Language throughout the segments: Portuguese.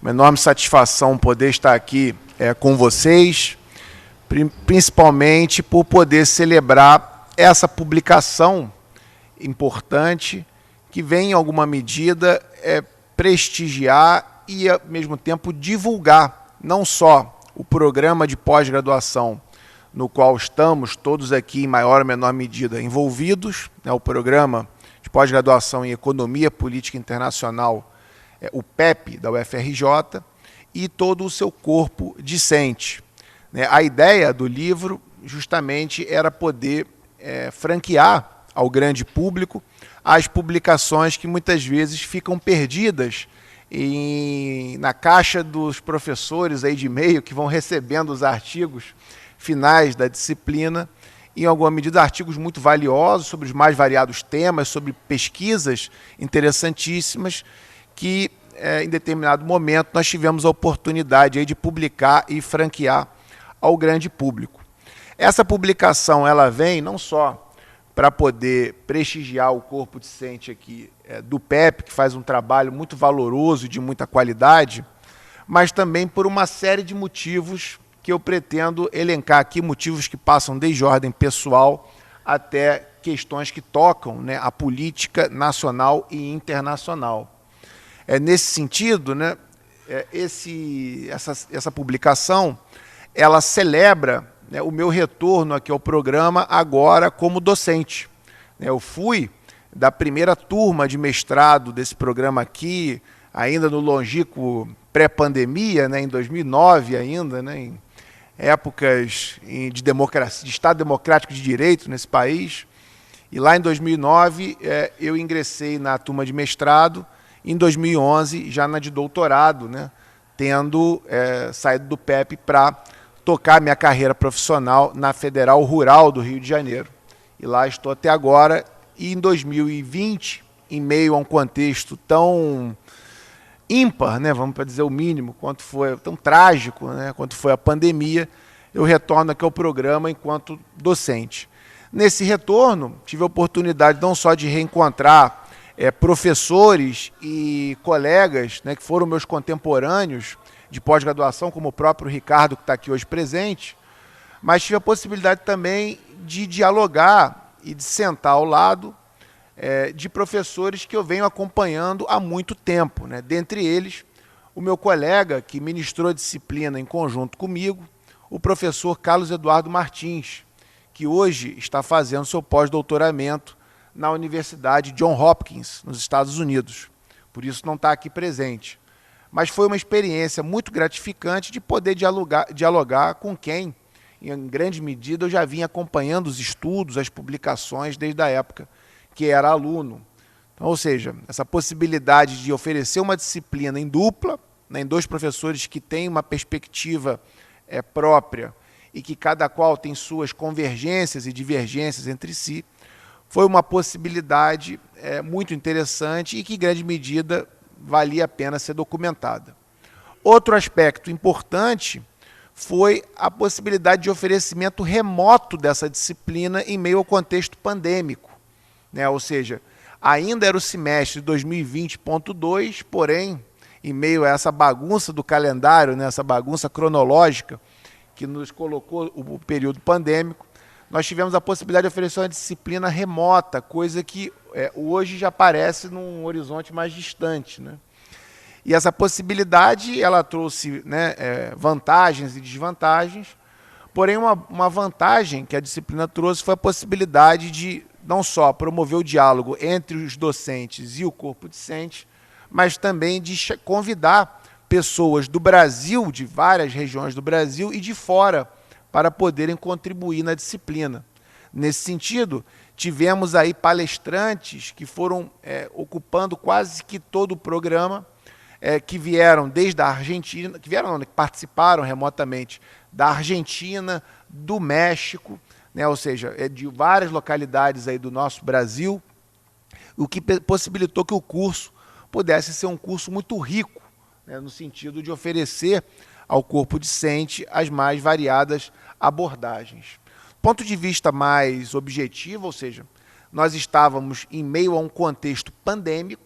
Uma enorme satisfação poder estar aqui com vocês, principalmente por poder celebrar essa publicação importante que vem, em alguma medida, prestigiar e, ao mesmo tempo, divulgar não só o programa de pós-graduação no qual estamos todos aqui, em maior ou menor medida, envolvidos, né, o programa de pós-graduação em Economia Política Internacional, o PEP, da UFRJ, e todo o seu corpo discente. A ideia do livro, justamente, era poder franquear ao grande público as publicações que muitas vezes ficam perdidas na caixa dos professores aí de e-mail que vão recebendo os artigos finais da disciplina, em alguma medida artigos muito valiosos sobre os mais variados temas, sobre pesquisas interessantíssimas que, em determinado momento, nós tivemos a oportunidade aí de publicar e franquear ao grande público. Essa publicação ela vem não só para poder prestigiar o corpo discente aqui do PEP, que faz um trabalho muito valoroso e de muita qualidade, mas também por uma série de motivos que eu pretendo elencar aqui, motivos que passam desde ordem pessoal até questões que tocam, né, a política nacional e internacional. Nesse sentido, né, essa publicação ela celebra, né, o meu retorno aqui ao programa agora como docente. Eu fui da primeira turma de mestrado desse programa aqui, ainda no longínquo pré-pandemia, né, em 2009 ainda, né, em épocas de democracia, de Estado democrático de direito nesse país. E lá em 2009 eu ingressei na turma de mestrado, em 2011 já na de doutorado, né, tendo saído do PEP para tocar minha carreira profissional na Federal Rural do Rio de Janeiro. E lá estou até agora, e em 2020, em meio a um contexto tão ímpar, né, vamos para dizer o mínimo, quanto foi, tão trágico, né, quanto foi a pandemia, eu retorno aqui ao programa enquanto docente. Nesse retorno, tive a oportunidade não só de reencontrar professores e colegas, né, que foram meus contemporâneos de pós-graduação, como o próprio Ricardo, que está aqui hoje presente, mas tive a possibilidade também de dialogar e de sentar ao lado de professores que eu venho acompanhando há muito tempo, né? Dentre eles, o meu colega que ministrou a disciplina em conjunto comigo, o professor Carlos Eduardo Martins, que hoje está fazendo seu pós-doutoramento na Universidade Johns Hopkins, nos Estados Unidos. Por isso não está aqui presente. Mas foi uma experiência muito gratificante de poder dialogar com quem, em grande medida, eu já vinha acompanhando os estudos, as publicações, desde a época que era aluno. Então, ou seja, essa possibilidade de oferecer uma disciplina em dupla, né, em dois professores que têm uma perspectiva própria e que cada qual tem suas convergências e divergências entre si, foi uma possibilidade muito interessante e que, em grande medida, valia a pena ser documentada. Outro aspecto importante foi a possibilidade de oferecimento remoto dessa disciplina em meio ao contexto pandêmico, né? Ou seja, ainda era o semestre de 2020.2, porém, em meio a essa bagunça do calendário, né, essa bagunça cronológica que nos colocou o período pandêmico, nós tivemos a possibilidade de oferecer uma disciplina remota, coisa que hoje já aparece num horizonte mais distante, né? E essa possibilidade ela trouxe, né, vantagens e desvantagens, porém uma vantagem que a disciplina trouxe foi a possibilidade de não só promover o diálogo entre os docentes e o corpo discente, mas também de convidar pessoas do Brasil, de várias regiões do Brasil e de fora, para poderem contribuir na disciplina. Nesse sentido, tivemos aí palestrantes que foram ocupando quase que todo o programa, que vieram desde a Argentina, que participaram remotamente da Argentina, do México, né, ou seja, de várias localidades aí do nosso Brasil, o que possibilitou que o curso pudesse ser um curso muito rico, né, no sentido de oferecer ao corpo discente as mais variadas abordagens. Do ponto de vista mais objetivo, ou seja, nós estávamos em meio a um contexto pandêmico,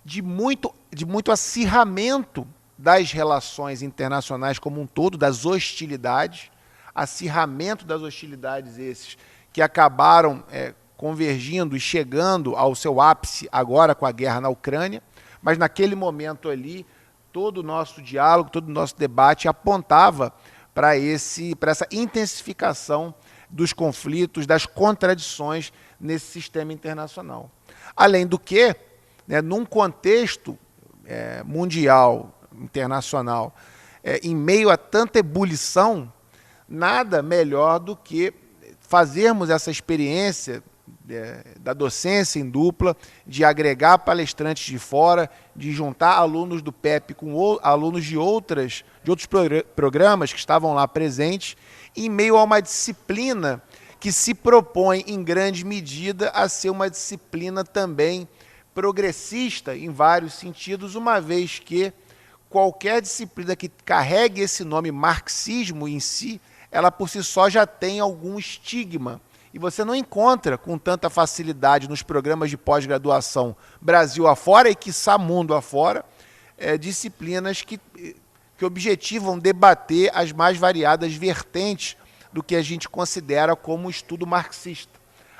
de muito acirramento das relações internacionais como um todo, das hostilidades, acirramento das hostilidades esses que acabaram convergindo e chegando ao seu ápice agora com a guerra na Ucrânia, mas naquele momento ali, todo o nosso diálogo, todo o nosso debate apontava para essa intensificação dos conflitos, das contradições nesse sistema internacional. Além do que, num contexto mundial, internacional, em meio a tanta ebulição, nada melhor do que fazermos essa experiência da docência em dupla, de agregar palestrantes de fora, de juntar alunos do PEP com alunos de outros programas que estavam lá presentes, em meio a uma disciplina que se propõe, em grande medida, a ser uma disciplina também progressista, em vários sentidos, uma vez que qualquer disciplina que carregue esse nome marxismo em si, ela por si só já tem algum estigma. E você não encontra com tanta facilidade nos programas de pós-graduação Brasil afora e, quiçá, mundo afora, disciplinas que objetivam debater as mais variadas vertentes do que a gente considera como estudo marxista.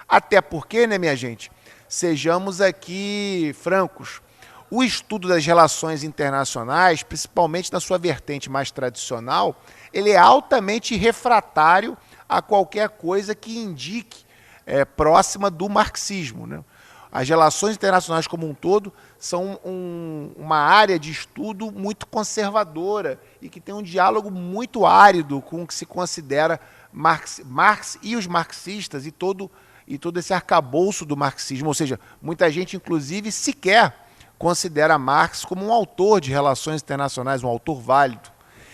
Até porque, minha gente, sejamos aqui francos, o estudo das relações internacionais, principalmente na sua vertente mais tradicional, ele é altamente refratário a qualquer coisa que indique próxima do marxismo, né? As relações internacionais como um todo são uma área de estudo muito conservadora e que tem um diálogo muito árido com o que se considera Marx e os marxistas e todo esse arcabouço do marxismo. Ou seja, muita gente, inclusive, sequer considera Marx como um autor de relações internacionais, um autor válido.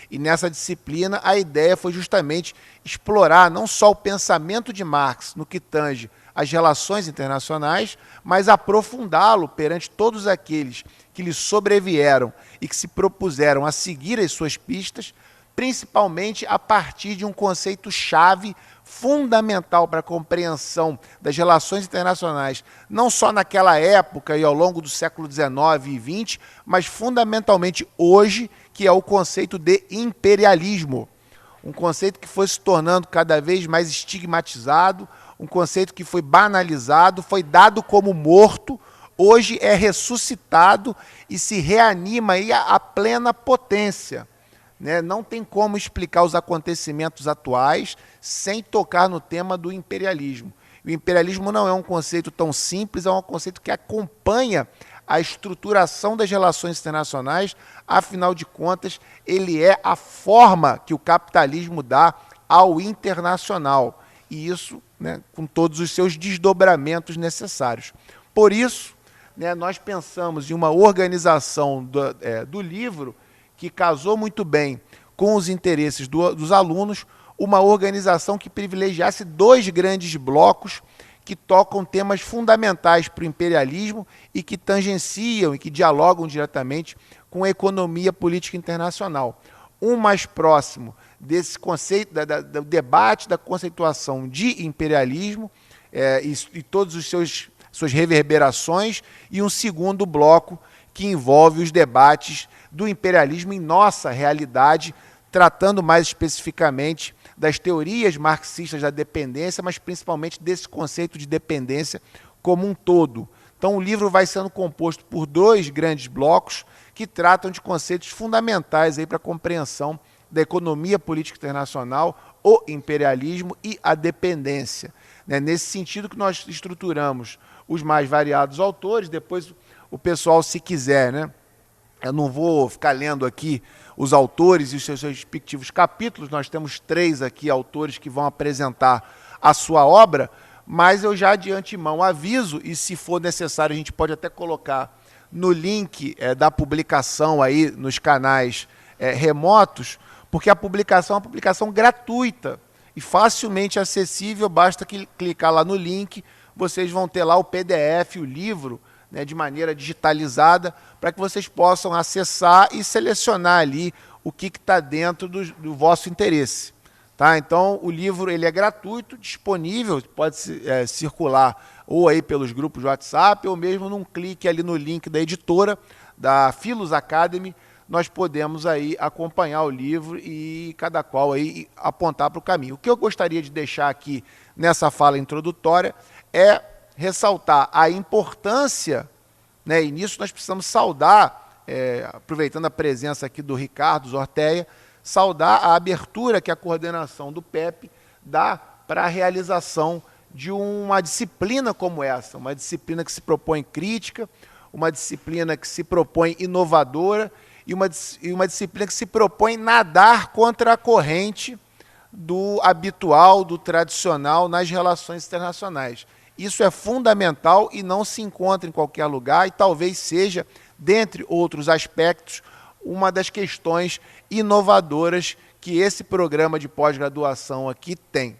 E nessa disciplina a ideia foi justamente explorar não só o pensamento de Marx no que tange as relações internacionais, mas aprofundá-lo perante todos aqueles que lhe sobrevieram e que se propuseram a seguir as suas pistas, principalmente a partir de um conceito-chave fundamental para a compreensão das relações internacionais, não só naquela época e ao longo do século XIX e XX, mas fundamentalmente hoje, que é o conceito de imperialismo. Um conceito que foi se tornando cada vez mais estigmatizado, um conceito que foi banalizado, foi dado como morto, hoje é ressuscitado e se reanima aí a plena potência. Não tem como explicar os acontecimentos atuais sem tocar no tema do imperialismo. O imperialismo não é um conceito tão simples, é um conceito que acompanha a estruturação das relações internacionais. Afinal de contas, ele é a forma que o capitalismo dá ao internacional. E isso, com todos os seus desdobramentos necessários. Por isso, nós pensamos em uma organização do livro que casou muito bem com os interesses dos alunos, uma organização que privilegiasse dois grandes blocos que tocam temas fundamentais para o imperialismo e que tangenciam e que dialogam diretamente com a economia política internacional. Um mais próximo desse conceito, do debate da conceituação de imperialismo e todas as suas reverberações, e um segundo bloco que envolve os debates do imperialismo em nossa realidade, tratando mais especificamente das teorias marxistas da dependência, mas principalmente desse conceito de dependência como um todo. Então o livro vai sendo composto por dois grandes blocos que tratam de conceitos fundamentais para a compreensão da economia política internacional, o imperialismo e a dependência. Nesse sentido que nós estruturamos os mais variados autores. Depois o pessoal, se quiser, eu não vou ficar lendo aqui os autores e os seus respectivos capítulos, nós temos 3 aqui autores que vão apresentar a sua obra, mas eu já de antemão aviso, e se for necessário a gente pode até colocar no link da publicação aí nos canais remotos, porque a publicação é uma publicação gratuita e facilmente acessível, basta clicar lá no link, vocês vão ter lá o PDF, o livro, de maneira digitalizada, para que vocês possam acessar e selecionar ali o que está dentro do vosso interesse. Tá? Então, o livro ele é gratuito, disponível, pode circular ou aí pelos grupos de WhatsApp, ou mesmo num clique ali no link da editora, da Philos Academy, nós podemos aí acompanhar o livro e cada qual aí apontar para o caminho. O que eu gostaria de deixar aqui nessa fala introdutória é ressaltar a importância, né, e nisso nós precisamos saudar, aproveitando a presença aqui do Ricardo Zorteia, saudar a abertura que a coordenação do PEP dá para a realização de uma disciplina como essa, uma disciplina que se propõe crítica, uma disciplina que se propõe inovadora e uma disciplina que se propõe nadar contra a corrente do habitual, do tradicional nas relações internacionais. Isso é fundamental e não se encontra em qualquer lugar e talvez seja, dentre outros aspectos, uma das questões inovadoras que esse programa de pós-graduação aqui tem,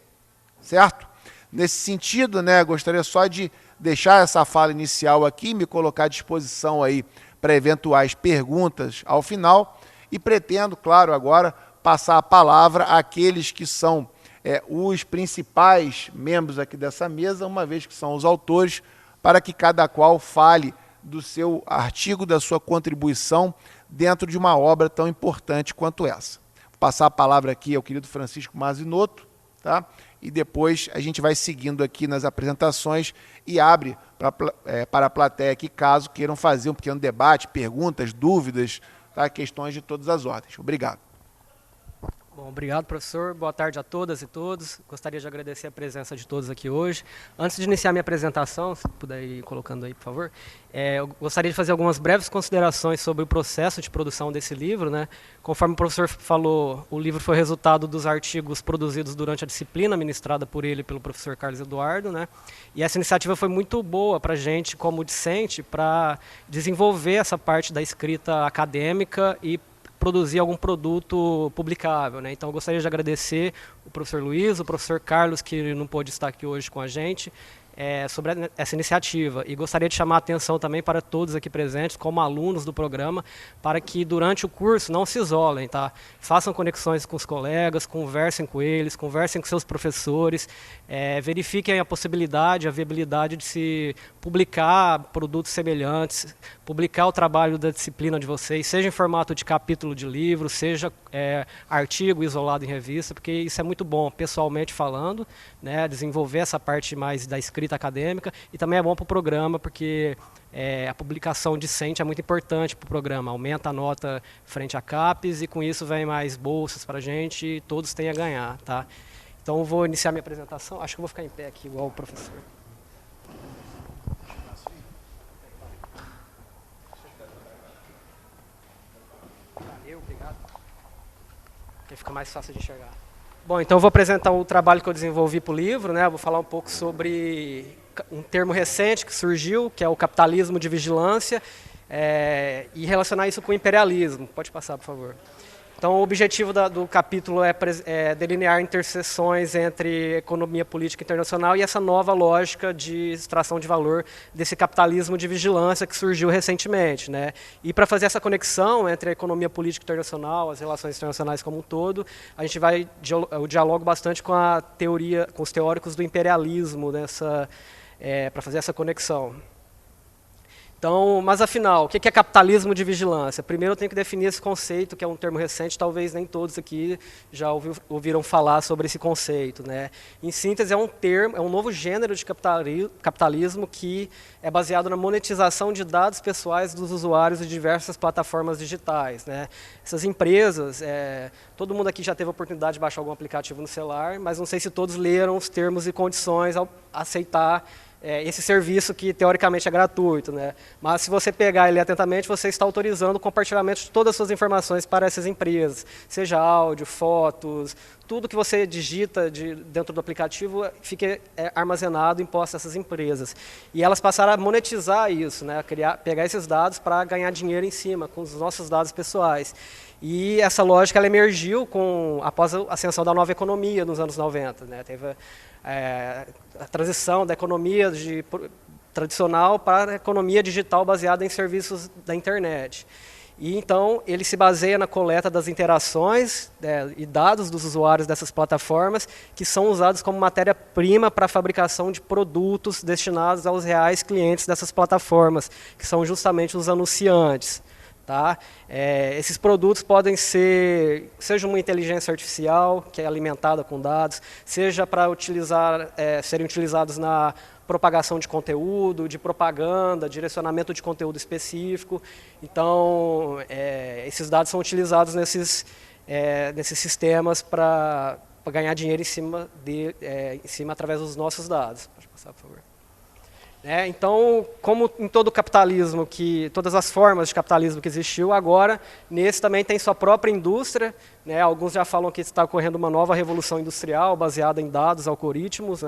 certo? Nesse sentido, né, gostaria só de deixar essa fala inicial aqui, me colocar à disposição aí para eventuais perguntas ao final e pretendo, claro, agora passar a palavra àqueles que são os principais membros aqui dessa mesa, uma vez que são os autores, para que cada qual fale do seu artigo, da sua contribuição dentro de uma obra tão importante quanto essa. Vou passar a palavra aqui ao querido Francisco Mazzinotto, tá? E depois a gente vai seguindo aqui nas apresentações e abre para a plateia aqui, caso queiram fazer um pequeno debate, perguntas, dúvidas, tá? Questões de todas as ordens. Obrigado. Bom, obrigado, professor. Boa tarde a todas e todos. Gostaria de agradecer a presença de todos aqui hoje. Antes de iniciar minha apresentação, se puder ir colocando aí, por favor, eu gostaria de fazer algumas breves considerações sobre o processo de produção desse livro, né? Conforme o professor falou, o livro foi resultado dos artigos produzidos durante a disciplina ministrada por ele e pelo professor Carlos Eduardo, né? E essa iniciativa foi muito boa para a gente, como discente, para desenvolver essa parte da escrita acadêmica e produzir algum produto publicável, né? Então, eu gostaria de agradecer o professor Luiz, o professor Carlos, que não pôde estar aqui hoje com a gente, sobre essa iniciativa. E gostaria de chamar a atenção também para todos aqui presentes, como alunos do programa, para que durante o curso não se isolem, tá? Façam conexões com os colegas, conversem com eles, conversem com seus professores, verifiquem a possibilidade, a viabilidade de se publicar produtos semelhantes, publicar o trabalho da disciplina de vocês, seja em formato de capítulo de livro, seja artigo isolado em revista, porque isso é muito bom, pessoalmente falando, né, desenvolver essa parte mais da escrita acadêmica, e também é bom para o programa, porque a publicação discente é muito importante para o programa, aumenta a nota frente a CAPES, e com isso vem mais bolsas para a gente, e todos têm a ganhar, tá? Então, eu vou iniciar minha apresentação, acho que eu vou ficar em pé aqui, igual o professor. Valeu, obrigado. Porque fica mais fácil de enxergar. Bom, então eu vou apresentar o trabalho que eu desenvolvi para o livro, né? Eu vou falar um pouco sobre um termo recente que surgiu, que é o capitalismo de vigilância, e relacionar isso com o imperialismo. Pode passar, por favor. Então, o objetivo do capítulo é delinear interseções entre economia política internacional e essa nova lógica de extração de valor desse capitalismo de vigilância que surgiu recentemente, né? E para fazer essa conexão entre a economia política internacional, as relações internacionais como um todo, a gente vai dialogo bastante com a teoria, com os teóricos do imperialismo para fazer essa conexão. Então, mas afinal, o que é capitalismo de vigilância? Primeiro eu tenho que definir esse conceito, que é um termo recente, talvez nem todos aqui já ouviram falar sobre esse conceito, né? Em síntese, é um novo gênero de capitalismo que é baseado na monetização de dados pessoais dos usuários de diversas plataformas digitais, né? Essas empresas, todo mundo aqui já teve a oportunidade de baixar algum aplicativo no celular, mas não sei se todos leram os termos e condições ao aceitar esse serviço que teoricamente é gratuito, né? Mas se você pegar ele atentamente, você está autorizando o compartilhamento de todas as suas informações para essas empresas, seja áudio, fotos, tudo que você digita dentro do aplicativo fica armazenado, imposto a essas empresas. E elas passaram a monetizar isso, né? Pegar esses dados para ganhar dinheiro em cima, com os nossos dados pessoais. E essa lógica ela emergiu após a ascensão da nova economia nos anos 90, né? Teve a transição da economia tradicional para a economia digital baseada em serviços da internet. E então ele se baseia na coleta das interações e dados dos usuários dessas plataformas, que são usados como matéria-prima para a fabricação de produtos destinados aos reais clientes dessas plataformas, que são justamente os anunciantes. Tá? Esses produtos podem ser, seja uma inteligência artificial, que é alimentada com dados, seja para serem utilizados na propagação de conteúdo, de propaganda, direcionamento de conteúdo específico. Então, esses dados são utilizados nesses sistemas para ganhar dinheiro em cima através dos nossos dados. Pode passar, por favor. Então, como em todo capitalismo, todas as formas de capitalismo que existiu, agora, nesse também tem sua própria indústria. Alguns já falam que está ocorrendo uma nova revolução industrial baseada em dados, algoritmos,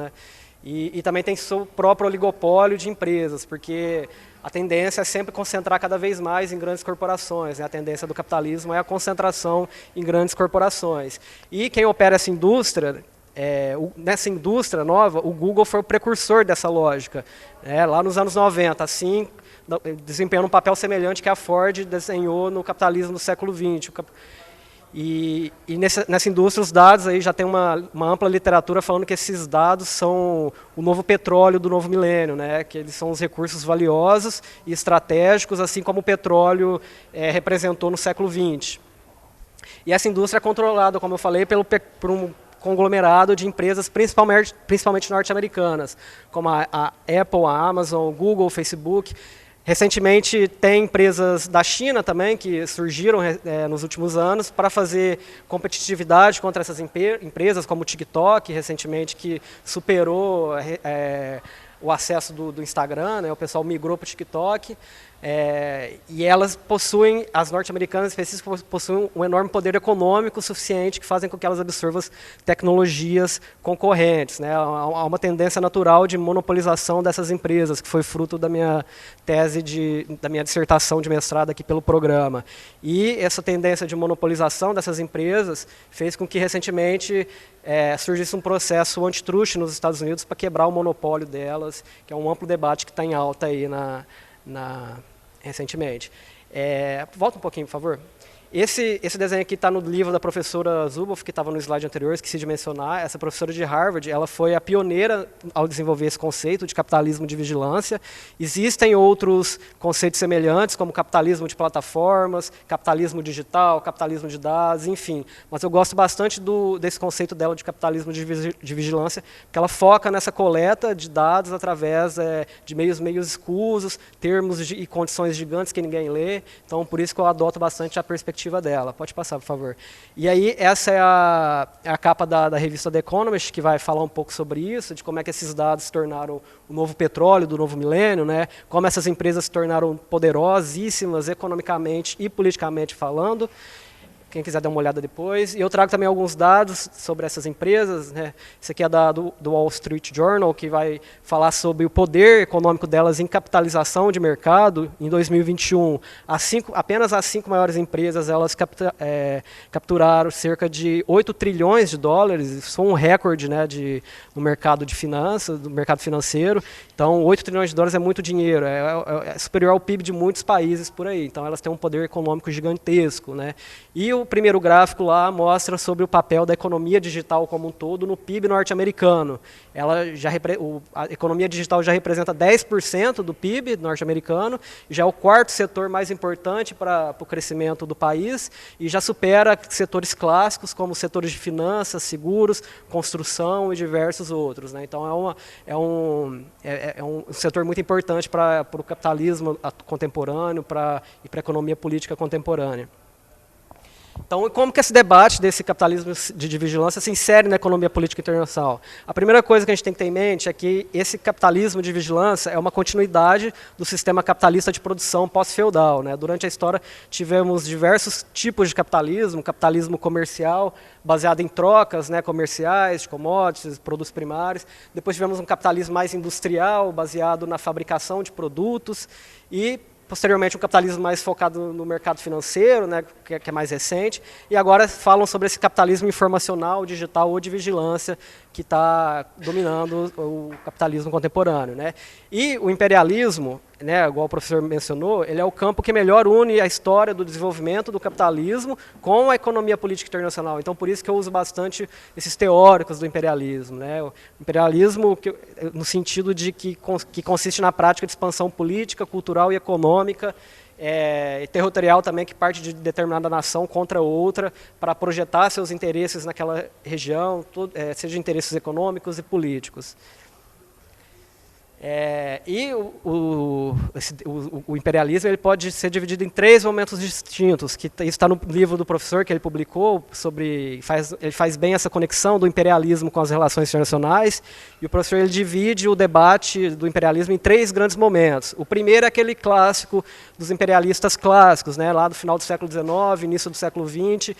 e também tem seu próprio oligopólio de empresas, porque a tendência é sempre concentrar cada vez mais em grandes corporações. A tendência do capitalismo é a concentração em grandes corporações. E quem opera essa indústria... nessa indústria nova, o Google foi o precursor dessa lógica, lá nos anos 90, assim, desempenhando um papel semelhante que a Ford desenhou no capitalismo do século XX. E nessa indústria, os dados aí já tem uma ampla literatura falando que esses dados são o novo petróleo do novo milênio, que eles são os recursos valiosos e estratégicos, assim como o petróleo representou no século XX. E essa indústria é controlada, como eu falei, por um conglomerado de empresas principalmente norte-americanas, como a Apple, a Amazon, o Google, o Facebook. Recentemente tem empresas da China também que surgiram nos últimos anos para fazer competitividade contra essas empresas, como o TikTok, recentemente, que superou o acesso do Instagram, o pessoal migrou para o TikTok. E elas possuem, as norte-americanas específicas, possuem um enorme poder econômico suficiente que fazem com que elas absorvam tecnologias concorrentes. Há uma tendência natural de monopolização dessas empresas, que foi fruto da minha tese, da minha dissertação de mestrado aqui pelo programa. E essa tendência de monopolização dessas empresas fez com que recentemente surgisse um processo antitruste nos Estados Unidos para quebrar o monopólio delas, que é um amplo debate que está em alta aí recentemente. Volta um pouquinho, por favor. Esse desenho aqui está no livro da professora Zuboff, que estava no slide anterior, esqueci de mencionar. Essa professora de Harvard, ela foi a pioneira ao desenvolver esse conceito de capitalismo de vigilância. Existem outros conceitos semelhantes, como capitalismo de plataformas, capitalismo digital, capitalismo de dados, enfim. Mas eu gosto bastante desse conceito dela de capitalismo de vigilância, porque ela foca nessa coleta de dados através de meios escusos, termos e condições gigantes que ninguém lê. Então, por isso que eu adoto bastante a perspectiva dela. Pode passar, por favor. E aí, essa é a capa da revista The Economist, que vai falar um pouco sobre isso, de como é que esses dados se tornaram o novo petróleo do novo milênio, como essas empresas se tornaram poderosíssimas economicamente e politicamente falando. Quem quiser dar uma olhada depois. E eu trago também alguns dados sobre essas empresas. Esse aqui é do Wall Street Journal, que vai falar sobre o poder econômico delas em capitalização de mercado. Em 2021, apenas as 5 maiores empresas elas capturaram cerca de 8 trilhões de dólares. Isso foi um recorde no mercado de finanças, do mercado financeiro. Então, 8 trilhões de dólares é muito dinheiro. É superior ao PIB de muitos países por aí. Então, elas têm um poder econômico gigantesco. E o primeiro gráfico lá mostra sobre o papel da economia digital como um todo no PIB norte-americano. A economia digital já representa 10% do PIB norte-americano, já é o quarto setor mais importante para o crescimento do país e já supera setores clássicos como setores de finanças, seguros, construção e diversos outros. Então é um setor muito importante para o capitalismo contemporâneo e para a economia política contemporânea. Então, como que esse debate desse capitalismo de vigilância se insere na economia política internacional? A primeira coisa que a gente tem que ter em mente é que esse capitalismo de vigilância é uma continuidade do sistema capitalista de produção pós-feudal. Durante a história, tivemos diversos tipos de capitalismo, capitalismo comercial, baseado em trocas comerciais, de commodities, produtos primários. Depois tivemos um capitalismo mais industrial, baseado na fabricação de produtos e posteriormente um capitalismo mais focado no mercado financeiro, que é mais recente, e agora falam sobre esse capitalismo informacional, digital ou de vigilância que está dominando o capitalismo contemporâneo. E o imperialismo, igual o professor mencionou, ele é o campo que melhor une a história do desenvolvimento do capitalismo com a economia política internacional. Então, por isso que eu uso bastante esses teóricos do imperialismo. O imperialismo no sentido de que consiste na prática de expansão política, cultural e econômica territorial também, que parte de determinada nação contra outra, para projetar seus interesses naquela região, seja interesses econômicos e políticos. O imperialismo ele pode ser dividido em 3 momentos distintos, que isso está no livro do professor que ele publicou, ele faz bem essa conexão do imperialismo com as relações internacionais, e o professor ele divide o debate do imperialismo em 3 grandes momentos. O primeiro é aquele clássico dos imperialistas clássicos, né, lá do final do século XIX, início do século XX,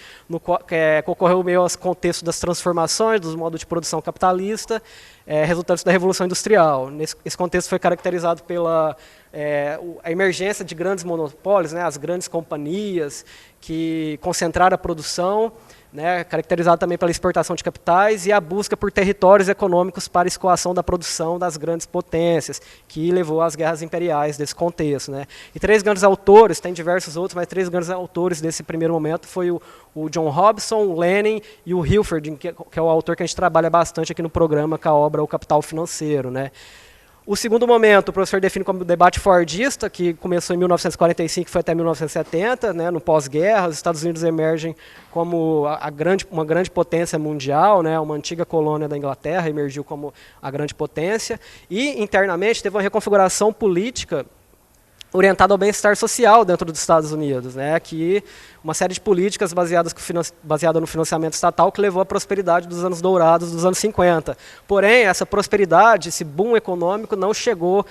que ocorreu meio aos contextos das transformações, dos modos de produção capitalista, resultantes da Revolução Industrial. Esse contexto foi caracterizado pela a emergência de grandes monopólios, né, as grandes companhias que concentraram a produção, né, caracterizado também pela exportação de capitais e a busca por territórios econômicos para escoação da produção das grandes potências, que levou às guerras imperiais desse contexto, né. E 3 grandes autores, tem diversos outros, mas 3 grandes autores desse primeiro momento foi o John Hobson, o Lenin e o Hilford, que é o autor que a gente trabalha bastante aqui no programa com a obra O Capital Financeiro, né. O segundo momento, o professor define como o debate fordista, que começou em 1945 e foi até 1970, né, no pós-guerra. Os Estados Unidos emergem como uma grande potência mundial, né, uma antiga colônia da Inglaterra, emergiu como a grande potência. E, internamente, teve uma reconfiguração política orientada ao bem-estar social dentro dos Estados Unidos, né, que uma série de políticas baseada no financiamento estatal que levou à prosperidade dos anos dourados dos anos 50. Porém, essa prosperidade, esse boom econômico não chegou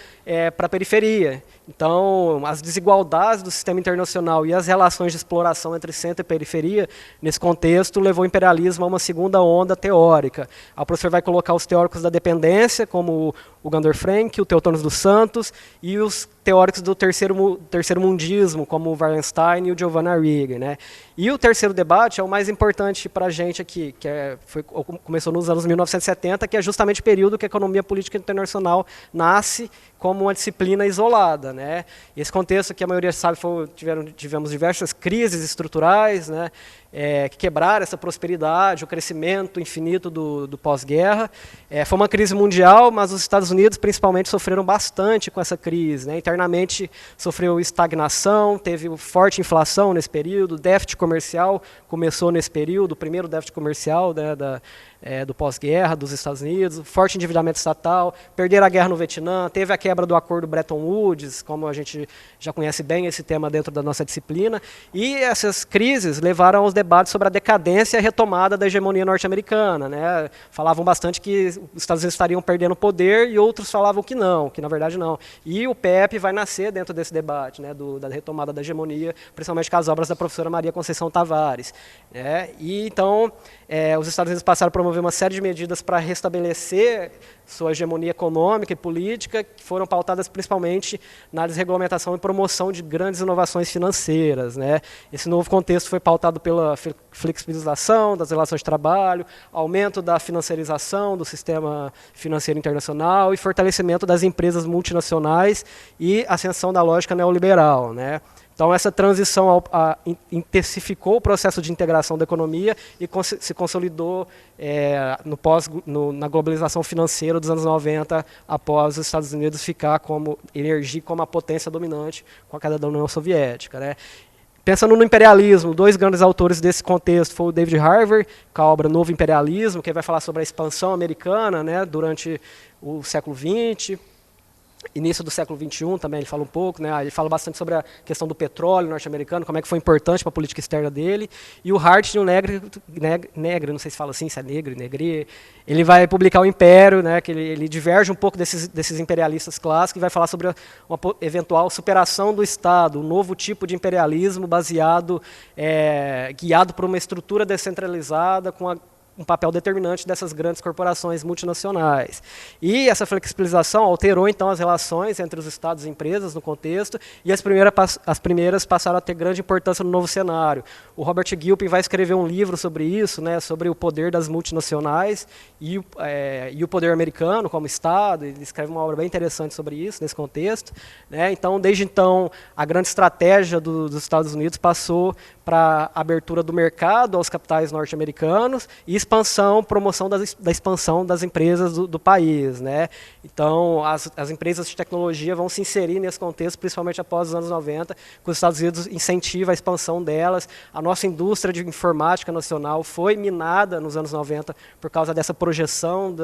para a periferia. Então, as desigualdades do sistema internacional e as relações de exploração entre centro e periferia, nesse contexto, levou o imperialismo a uma segunda onda teórica. O professor vai colocar os teóricos da dependência, como o Gunder Frank, o Teotônio dos Santos, e os teóricos do terceiro mundismo, como o Wallenstein e o Giovanni Arrighi, né? E o terceiro debate é o mais importante para a gente aqui, que começou nos anos 1970, que é justamente o período que a economia política internacional nasce como uma disciplina isolada, né? Esse contexto que a maioria sabe, tivemos diversas crises estruturais, né, que quebraram essa prosperidade, o crescimento infinito do pós-guerra. Foi uma crise mundial, mas os Estados Unidos principalmente sofreram bastante com essa crise, né? Internamente sofreu estagnação, teve forte inflação nesse período, déficit comercial começou nesse período, o primeiro déficit comercial, né, do pós-guerra dos Estados Unidos, forte endividamento estatal, perderam a guerra no Vietnã, teve a quebra do acordo Bretton Woods, como a gente já conhece bem esse tema dentro da nossa disciplina, e essas crises levaram aos debates sobre a decadência e a retomada da hegemonia norte-americana, né? Falavam bastante que os Estados Unidos estariam perdendo poder e outros falavam que não, que na verdade não. E o PEP vai nascer dentro desse debate, né, da retomada da hegemonia, principalmente com as obras da professora Maria Conceição Tavares, né? E então os Estados Unidos passaram a promover uma série de medidas para restabelecer sua hegemonia econômica e política, que foram pautadas principalmente na desregulamentação e promoção de grandes inovações financeiras, né? Esse novo contexto foi pautado pela flexibilização das relações de trabalho, aumento da financiarização do sistema financeiro internacional e fortalecimento das empresas multinacionais e ascensão da lógica neoliberal, né? Então, essa transição intensificou o processo de integração da economia e se consolidou na globalização financeira dos anos 90, após os Estados Unidos emergir como a potência dominante com a queda da União Soviética, né? Pensando no imperialismo, 2 grandes autores desse contexto foram o David Harvey, com a obra Novo Imperialismo, que vai falar sobre a expansão americana, né, durante o século XX, início do século XXI também, ele fala um pouco, né? Ele fala bastante sobre a questão do petróleo norte-americano, como é que foi importante para a política externa dele. E o Hart e o Negri, não sei se fala assim, se é Negri, ele vai publicar o Império, né? Que ele diverge um pouco desses imperialistas clássicos e vai falar sobre uma eventual superação do Estado, um novo tipo de imperialismo guiado por uma estrutura descentralizada com um papel determinante dessas grandes corporações multinacionais. E essa flexibilização alterou, então, as relações entre os Estados e empresas no contexto, e as primeiras passaram a ter grande importância no novo cenário. O Robert Gilpin vai escrever um livro sobre isso, né, sobre o poder das multinacionais e o poder americano como Estado. Ele escreve uma obra bem interessante sobre isso, nesse contexto, né? Então, desde então, a grande estratégia dos Estados Unidos passou para a abertura do mercado aos capitais norte-americanos e expansão, promoção da expansão das empresas do país, né? Então, as empresas de tecnologia vão se inserir nesse contexto, principalmente após os anos 90, que os Estados Unidos incentivam a expansão delas. A nossa indústria de informática nacional foi minada nos anos 90 por causa dessa projeção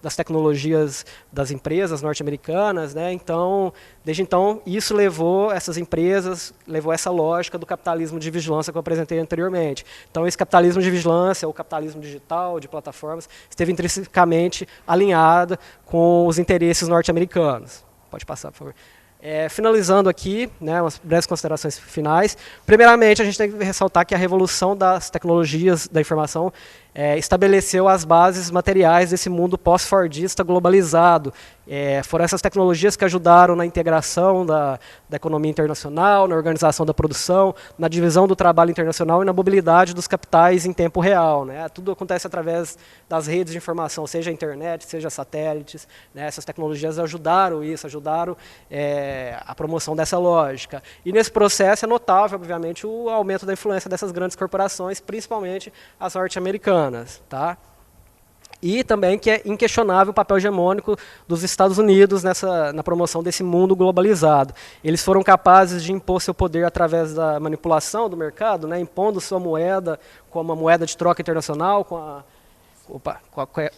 das tecnologias das empresas norte-americanas, né? Então, desde então, isso levou essas empresas, levou essa lógica do capitalismo de vigilância que eu apresentei anteriormente. Então, esse capitalismo de vigilância, o capitalismo digital, de plataformas, esteve intrinsecamente alinhado com os interesses norte-americanos. Pode passar, por favor. Finalizando aqui, né, umas breves considerações finais. Primeiramente, a gente tem que ressaltar que a revolução das tecnologias da informação estabeleceu as bases materiais desse mundo pós-fordista globalizado. Foram essas tecnologias que ajudaram na integração da economia internacional, na organização da produção, na divisão do trabalho internacional e na mobilidade dos capitais em tempo real, né? Tudo acontece através das redes de informação, seja a internet, seja satélites, né? Essas tecnologias ajudaram isso, ajudaram a promoção dessa lógica. E nesse processo é notável, obviamente, o aumento da influência dessas grandes corporações, principalmente as norte-americanas. Tá? E também que é inquestionável o papel hegemônico dos Estados Unidos na promoção desse mundo globalizado. Eles foram capazes de impor seu poder através da manipulação do mercado, né, impondo sua moeda como uma moeda de troca internacional, com a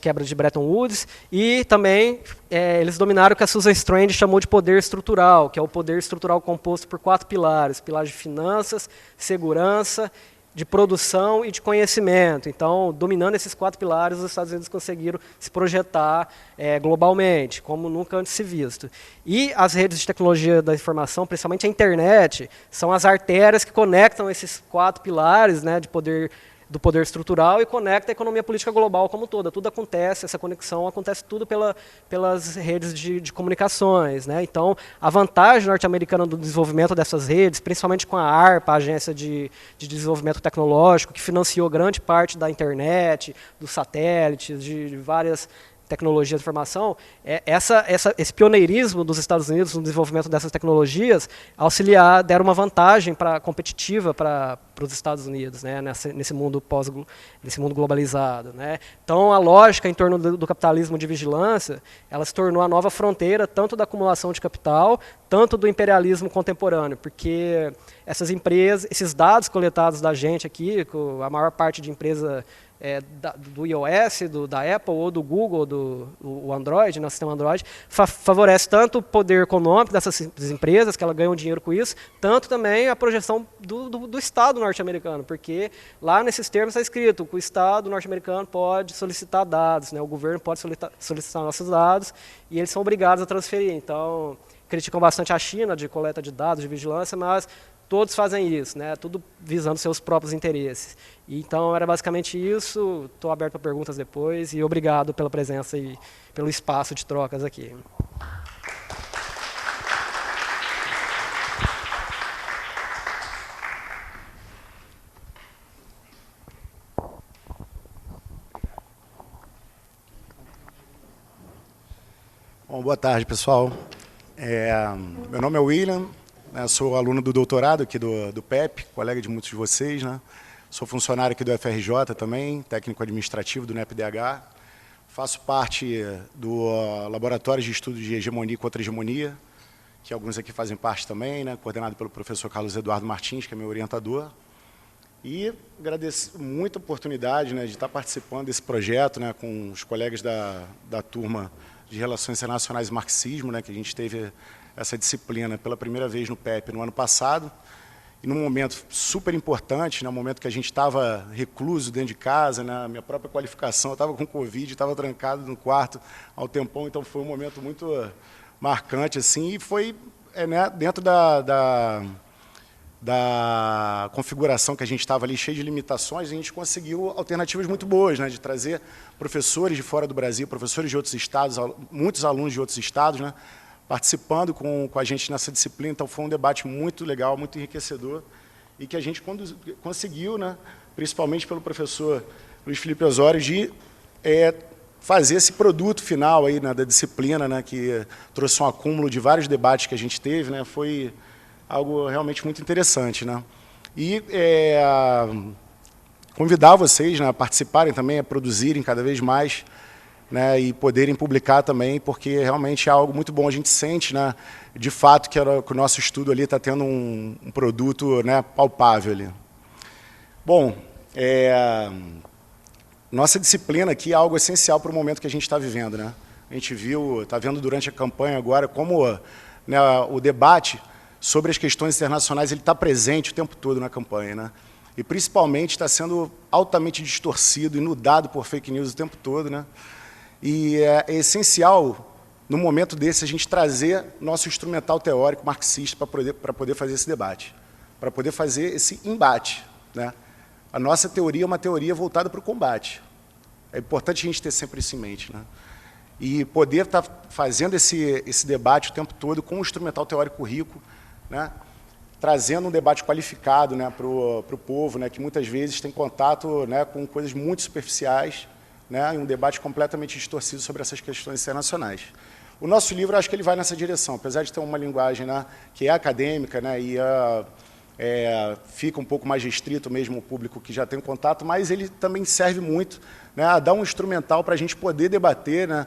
quebra de Bretton Woods, e também eles dominaram o que a Susan Strand chamou de poder estrutural, que é o poder estrutural composto por 4 pilares: pilares de finanças, segurança, de produção e de conhecimento. Então, dominando esses 4 pilares, os Estados Unidos conseguiram se projetar globalmente, como nunca antes se visto. E as redes de tecnologia da informação, principalmente a internet, são as artérias que conectam esses 4 pilares, né, do poder estrutural, e conecta a economia política global como toda. Tudo acontece, essa conexão acontece tudo pelas redes de comunicações, né? Então, a vantagem norte-americana do desenvolvimento dessas redes, principalmente com a ARPA, a Agência de Desenvolvimento Tecnológico, que financiou grande parte da internet, dos satélites, de várias tecnologias de informação, esse pioneirismo dos Estados Unidos no desenvolvimento dessas tecnologias deram uma vantagem competitiva para os Estados Unidos, né, nesse mundo globalizado, né. Então, a lógica em torno do capitalismo de vigilância, ela se tornou a nova fronteira tanto da acumulação de capital, tanto do imperialismo contemporâneo, porque essas empresas, esses dados coletados da gente aqui, com a maior parte de empresa do iOS, da Apple ou do Google, do Android, no sistema Android, favorece tanto o poder econômico dessas empresas, que elas ganham dinheiro com isso, tanto também a projeção do Estado norte-americano, porque lá nesses termos está escrito que o Estado norte-americano pode solicitar dados, né, o governo pode solicitar nossos dados, e eles são obrigados a transferir. Então, criticam bastante a China de coleta de dados, de vigilância, mas todos fazem isso, né? Tudo visando seus próprios interesses. Então, era basicamente isso. Estou aberto para perguntas depois e obrigado pela presença e pelo espaço de trocas aqui. Bom, boa tarde, pessoal. Meu nome é William. Sou aluno do doutorado aqui do PEP, colega de muitos de vocês, né? Sou funcionário aqui do FRJ também, técnico administrativo do NEPDH. Faço parte do Laboratório de Estudos de Hegemonia e Contra-Hegemonia, que alguns aqui fazem parte também, né? Coordenado pelo professor Carlos Eduardo Martins, que é meu orientador. E agradeço muito a oportunidade, né, de estar participando desse projeto, né, com os colegas da turma de Relações Internacionais e Marxismo, né, que a gente teve essa disciplina pela primeira vez no PEP no ano passado, e num momento super importante, no momento que a gente estava recluso dentro de casa, né, minha própria qualificação, eu estava com Covid, estava trancado no quarto há um tempão, então foi um momento muito marcante, assim, e foi né, dentro da configuração que a gente estava ali, cheio de limitações, a gente conseguiu alternativas muito boas, né, de trazer professores de fora do Brasil, professores de outros estados, muitos alunos de outros estados, né, participando com a gente nessa disciplina. Então, foi um debate muito legal, muito enriquecedor, e que a gente conseguiu, né, principalmente pelo professor Luiz Felipe Osório, de fazer esse produto final aí, né, da disciplina, né, que trouxe um acúmulo de vários debates que a gente teve, né, foi algo realmente muito interessante, né. E, convidar vocês, né, a participarem também, a produzirem cada vez mais, né, e poderem publicar também, porque realmente é algo muito bom. A gente sente, né, de fato, que o nosso estudo ali está tendo um produto, né, palpável ali. Bom, nossa disciplina aqui é algo essencial para o momento que a gente está vivendo, né? A gente está vendo durante a campanha agora como, né, o debate sobre as questões internacionais ele está presente o tempo todo na campanha, né? E principalmente está sendo altamente distorcido, inundado por fake news o tempo todo, né? E é essencial, no momento desse, a gente trazer nosso instrumental teórico marxista para poder fazer esse debate, para poder fazer esse embate, né? A nossa teoria é uma teoria voltada para o combate. É importante a gente ter sempre isso em mente, né? E poder estar fazendo esse debate o tempo todo com um instrumental teórico rico, né? Trazendo um debate qualificado, né, para o povo, né, que muitas vezes tem contato, né, com coisas muito superficiais, né, e um debate completamente distorcido sobre essas questões internacionais. O nosso livro, acho que ele vai nessa direção, apesar de ter uma linguagem, né, que é acadêmica, né, e fica um pouco mais restrito mesmo o público que já tem contato, mas ele também serve muito, né, a dar um instrumental para a gente poder debater, né,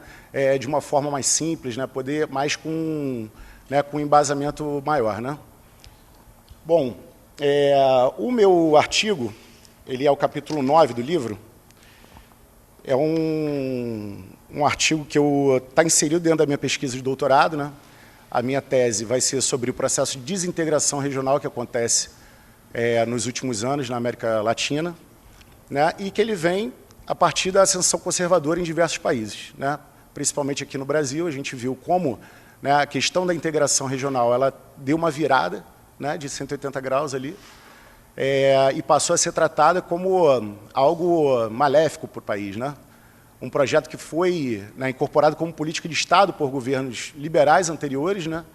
de uma forma mais simples, né, poder mais com um embasamento maior, né? Bom, o meu artigo, ele é o capítulo 9 do livro, é um artigo que está inserido dentro da minha pesquisa de doutorado, né? A minha tese vai ser sobre o processo de desintegração regional que acontece nos últimos anos na América Latina, né? E que ele vem a partir da ascensão conservadora em diversos países, né? Principalmente aqui no Brasil, a gente viu como, né, a questão da integração regional ela deu uma virada, né, de 180 graus ali, e passou a ser tratada como algo maléfico para o país, né? Um projeto que foi, né, incorporado como política de Estado por governos liberais anteriores, né,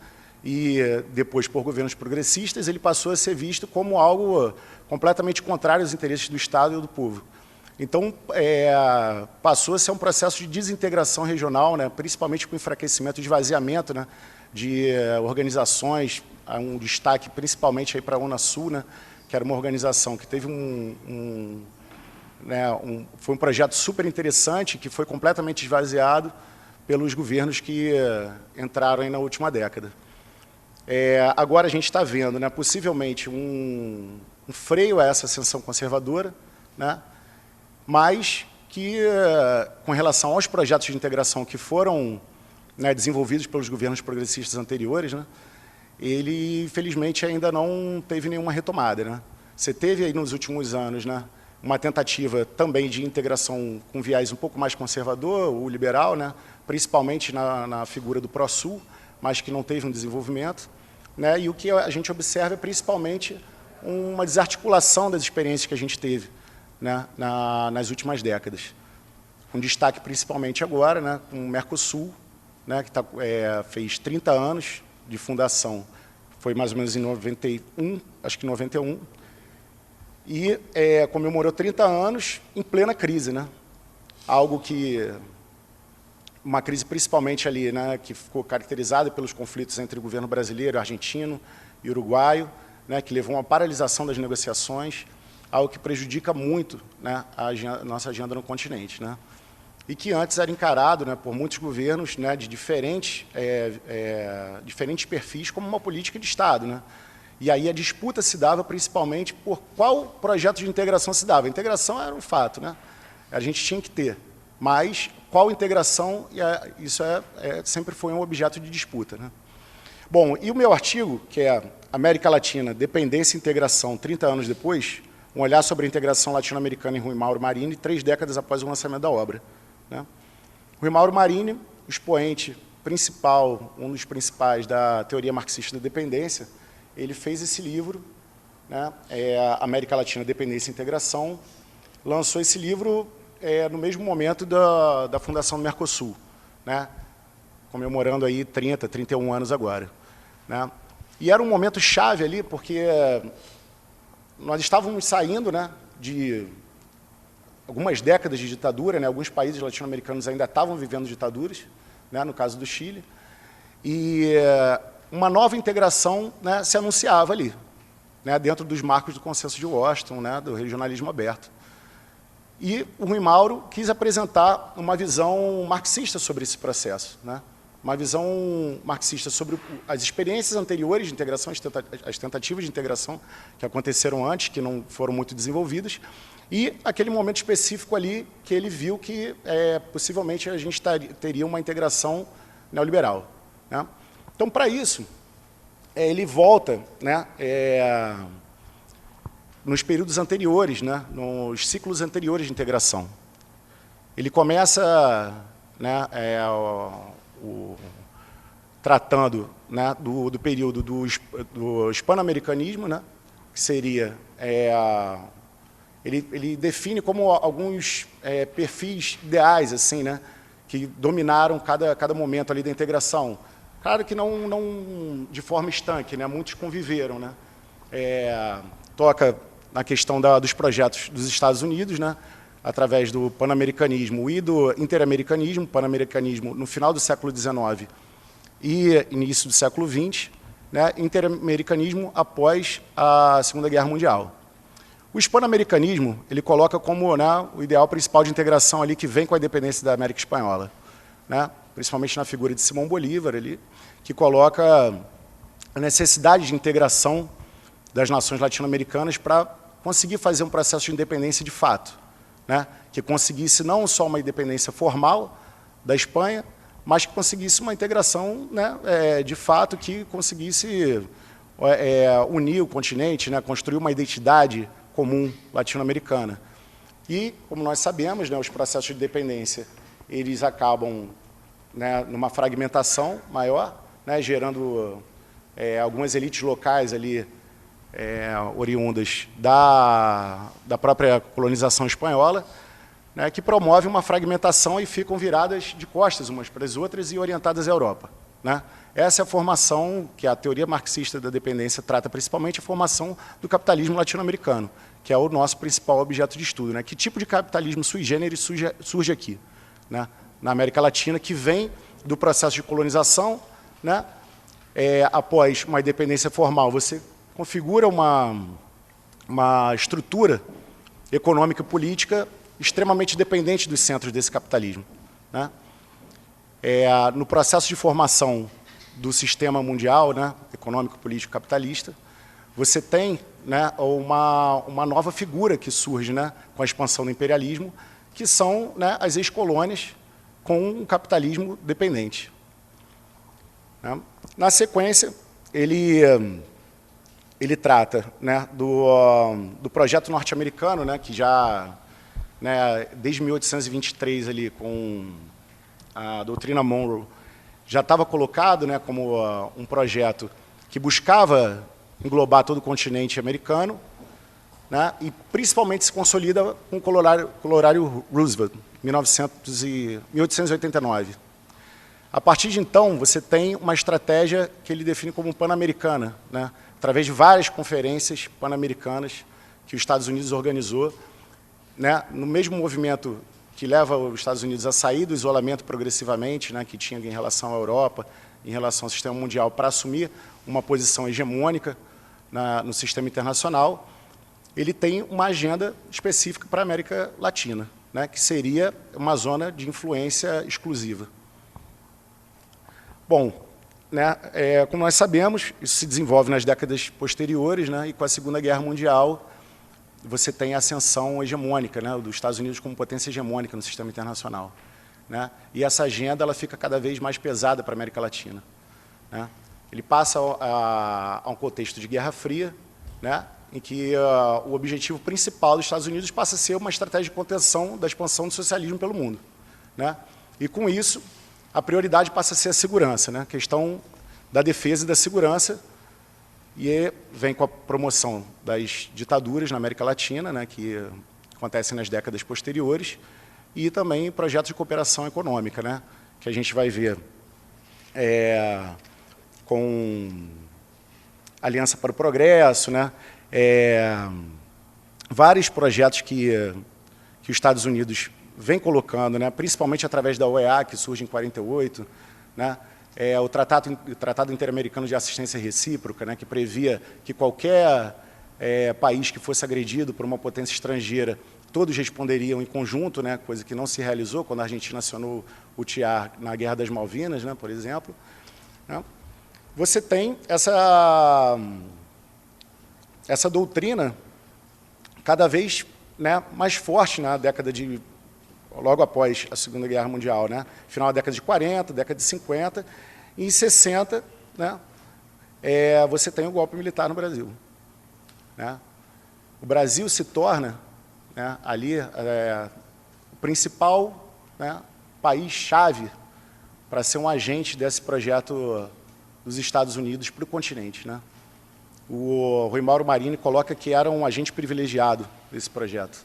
e depois por governos progressistas, ele passou a ser visto como algo completamente contrário aos interesses do Estado e do povo. Então, passou a ser um processo de desintegração regional, né, principalmente com enfraquecimento e esvaziamento, né, de organizações, um destaque principalmente para a Unasul, né, que era uma organização que teve foi um projeto super interessante, que foi completamente esvaziado pelos governos que entraram aí na última década. Agora a gente está vendo, né, possivelmente um freio a essa ascensão conservadora, né, mas que, com relação aos projetos de integração que foram, né, desenvolvidos pelos governos progressistas anteriores, né, ele, infelizmente, ainda não teve nenhuma retomada, né? Você teve aí nos últimos anos, né, uma tentativa também de integração com viés um pouco mais conservador, o liberal, né, principalmente na figura do ProSul, mas que não teve um desenvolvimento, né, e o que a gente observa é principalmente uma desarticulação das experiências que a gente teve, né, nas últimas décadas. Com destaque principalmente agora, né, com o Mercosul, né, que fez 30 anos de fundação, foi mais ou menos em 91, acho que 91, e comemorou 30 anos em plena crise, né? Algo que, uma crise principalmente ali, né, que ficou caracterizada pelos conflitos entre o governo brasileiro, argentino e uruguaio, né, que levou a uma paralisação das negociações, algo que prejudica muito, né, a nossa agenda no continente, né? E que antes era encarado, né, por muitos governos, né, de diferentes perfis como uma política de Estado, né? E aí a disputa se dava principalmente por qual projeto de integração se dava. A integração era um fato, né? A gente tinha que ter, mas qual integração, isso sempre foi um objeto de disputa, né? Bom, e o meu artigo, que é América Latina, Dependência e Integração, 30 anos depois, um olhar sobre a integração latino-americana em Rui Mauro Marini, 3 décadas após o lançamento da obra, né? Rui Mauro Marini, o expoente principal, um dos principais da teoria marxista da dependência, ele fez esse livro, né, América Latina, Dependência e Integração, lançou esse livro no mesmo momento da fundação do Mercosul, né, comemorando aí 30, 31 anos agora, né? E era um momento chave ali, porque nós estávamos saindo, né, de algumas décadas de ditadura, né, alguns países latino-americanos ainda estavam vivendo ditaduras, né, no caso do Chile, e uma nova integração, né, se anunciava ali, né, dentro dos marcos do consenso de Washington, né, do regionalismo aberto. E o Rui Mauro quis apresentar uma visão marxista sobre esse processo, né? Uma visão marxista sobre as experiências anteriores de integração, as tentativas de integração que aconteceram antes, que não foram muito desenvolvidas, e aquele momento específico ali que ele viu que possivelmente a gente teria uma integração neoliberal, né? Então, para isso, ele volta, né, nos períodos anteriores, né, nos ciclos anteriores de integração. Ele começa, né, tratando, né, do período do hispano-americanismo, né, que seria... Ele define como alguns perfis ideais, assim, né, que dominaram cada momento ali da integração. Claro que não de forma estanque, né, muitos conviveram, né. Toca na questão dos projetos dos Estados Unidos, né, através do pan-americanismo e do interamericanismo, pan-americanismo no final do século XIX e início do século XX, né, interamericanismo após a Segunda Guerra Mundial. O hispano-americanismo, ele coloca como, né, o ideal principal de integração ali que vem com a independência da América Espanhola, né, principalmente na figura de Simão Bolívar, ali, que coloca a necessidade de integração das nações latino-americanas para conseguir fazer um processo de independência de fato, né, que conseguisse não só uma independência formal da Espanha, mas que conseguisse uma integração, né, de fato, que conseguisse unir o continente, né, construir uma identidade comum latino-americana. E, como nós sabemos, né, os processos de independência, eles acabam, né, numa fragmentação maior, né, gerando algumas elites locais ali, oriundas da própria colonização espanhola, né, que promove uma fragmentação e ficam viradas de costas umas para as outras e orientadas à Europa, né? Essa é a formação que a teoria marxista da dependência trata, principalmente a formação do capitalismo latino-americano, que é o nosso principal objeto de estudo, né? Que tipo de capitalismo sui generis surge aqui, né, na América Latina, que vem do processo de colonização, né? Após uma independência formal, você configura uma estrutura econômica e política extremamente dependente dos centros desse capitalismo, né? No processo de formação do sistema mundial, né, econômico, político, capitalista, você tem, né, uma nova figura que surge, né, com a expansão do imperialismo, que são, né, as ex-colônias com um capitalismo dependente, né? Na sequência, ele trata, né, do projeto norte-americano, né, que já, né, desde 1823 ali com a doutrina Monroe já estava colocado, né, como um projeto que buscava englobar todo o continente americano, né, e principalmente se consolida com o Colorário Roosevelt, 1889. A partir de então, você tem uma estratégia que ele define como pan-americana, né, através de várias conferências pan-americanas que os Estados Unidos organizou, né, no mesmo movimento que leva os Estados Unidos a sair do isolamento progressivamente, né, que tinha em relação à Europa, em relação ao sistema mundial, para assumir uma posição hegemônica no sistema internacional. Ele tem uma agenda específica para a América Latina, né, que seria uma zona de influência exclusiva. Bom, né, como nós sabemos, isso se desenvolve nas décadas posteriores, né, e com a Segunda Guerra Mundial, você tem a ascensão hegemônica, né, dos Estados Unidos como potência hegemônica no sistema internacional, né, e essa agenda ela fica cada vez mais pesada para a América Latina, né. Ele passa a um contexto de Guerra Fria, né, em que o objetivo principal dos Estados Unidos passa a ser uma estratégia de contenção da expansão do socialismo pelo mundo, né, e com isso a prioridade passa a ser a segurança, né, a questão da defesa e da segurança. E vem com a promoção das ditaduras na América Latina, né, que acontecem nas décadas posteriores, e também projetos de cooperação econômica, né, que a gente vai ver com Aliança para o Progresso, né, vários projetos que os Estados Unidos vem colocando, né, principalmente através da OEA, que surge em 48, né, o Tratado Interamericano de Assistência Recíproca, né, que previa que qualquer país que fosse agredido por uma potência estrangeira todos responderiam em conjunto, né, coisa que não se realizou quando a Argentina acionou o TIAR na Guerra das Malvinas, né, por exemplo. Né. Você tem essa doutrina cada vez, né, mais forte na década de... logo após a Segunda Guerra Mundial, né, final da década de 40, década de 50, e em 60, né, você tem o golpe militar no Brasil. Né. O Brasil se torna, né, ali o principal, né, país-chave para ser um agente desse projeto dos Estados Unidos para o continente. Né. O Rui Mauro Marini coloca que era um agente privilegiado desse projeto.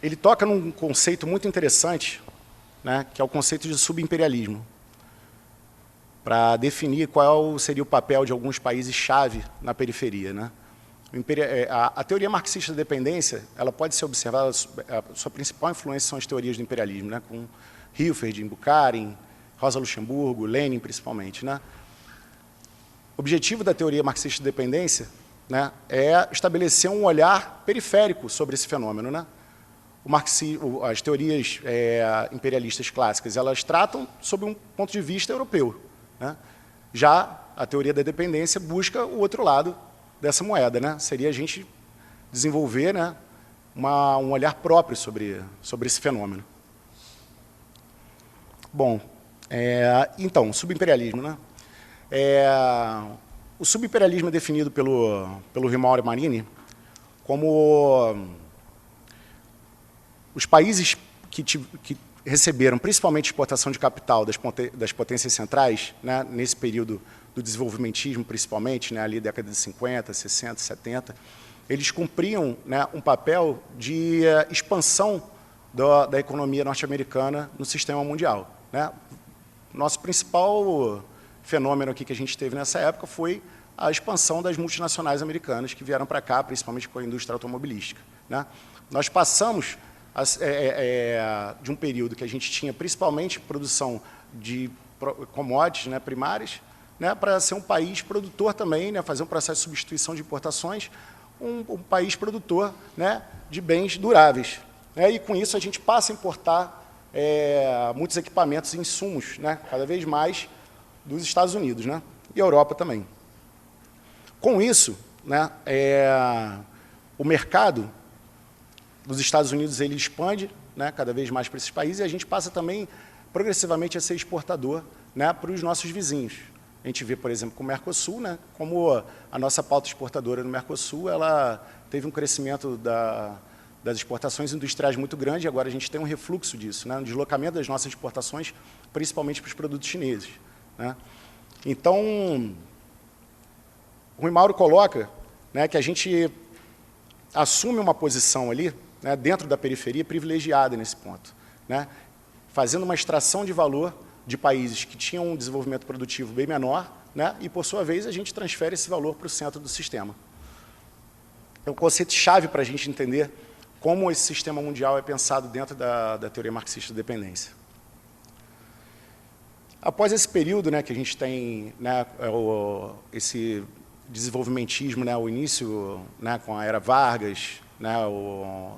Ele toca num conceito muito interessante, né, que é o conceito de subimperialismo, para definir qual seria o papel de alguns países-chave na periferia. Né. A teoria marxista da dependência, ela pode ser observada, a sua principal influência são as teorias do imperialismo, né, com Hilferd, Bukharin, Rosa Luxemburgo, Lenin, principalmente. Né. O objetivo da teoria marxista da dependência, né, é estabelecer um olhar periférico sobre esse fenômeno. Né. As teorias imperialistas clássicas, elas tratam sob um ponto de vista europeu. Né. Já a teoria da dependência busca o outro lado dessa moeda. Né. Seria a gente desenvolver, né, um olhar próprio sobre esse fenômeno. Bom, então, subimperialismo. Né. O subimperialismo é definido pelo Rui Mauro Marini como os países que receberam principalmente exportação de capital das potências centrais, né, nesse período do desenvolvimentismo, principalmente, né, ali década de 50, 60, 70, eles cumpriam, né, um papel de expansão da economia norte-americana no sistema mundial. Né. Nosso principal fenômeno aqui que a gente teve nessa época foi a expansão das multinacionais americanas que vieram para cá, principalmente com a indústria automobilística. Né. Nós passamos de um período que a gente tinha principalmente produção de commodities, né, primárias, né, para ser um país produtor também, né, fazer um processo de substituição de importações, um país produtor, né, de bens duráveis. Né, e com isso a gente passa a importar muitos equipamentos e insumos, né, cada vez mais dos Estados Unidos, né, e Europa também. Com isso, né, o mercado dos Estados Unidos ele expande, né, cada vez mais para esses países, e a gente passa também progressivamente a ser exportador, né, para os nossos vizinhos. A gente vê, por exemplo, com o Mercosul, né, como a nossa pauta exportadora no Mercosul ela teve um crescimento das exportações industriais muito grande, e agora a gente tem um refluxo disso, né, um deslocamento das nossas exportações, principalmente para os produtos chineses. Né. Então, o Rui Mauro coloca, né, que a gente assume uma posição ali, né, dentro da periferia privilegiada nesse ponto, né, fazendo uma extração de valor de países que tinham um desenvolvimento produtivo bem menor, né, e, por sua vez, a gente transfere esse valor para o centro do sistema. É um conceito-chave para a gente entender como esse sistema mundial é pensado dentro da teoria marxista da dependência. Após esse período, né, que a gente tem, né, esse desenvolvimentismo, né, o início, né, com a era Vargas, né,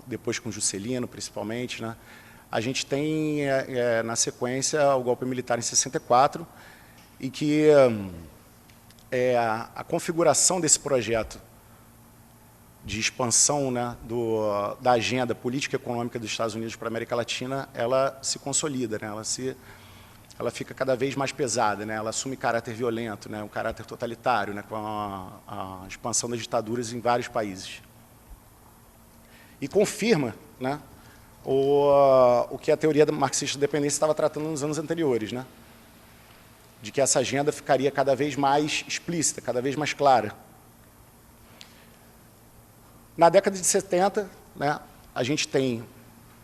depois com Juscelino, principalmente, né, a gente tem, na sequência, o golpe militar em 64, e que a configuração desse projeto de expansão, né, da agenda política e econômica dos Estados Unidos para a América Latina, ela se consolida, né, ela fica cada vez mais pesada, né, ela assume caráter violento, né, um caráter totalitário, né, com a expansão das ditaduras em vários países. E confirma, né, o que a teoria marxista da dependência estava tratando nos anos anteriores, né, de que essa agenda ficaria cada vez mais explícita, cada vez mais clara. Na década de 70, né, a gente tem,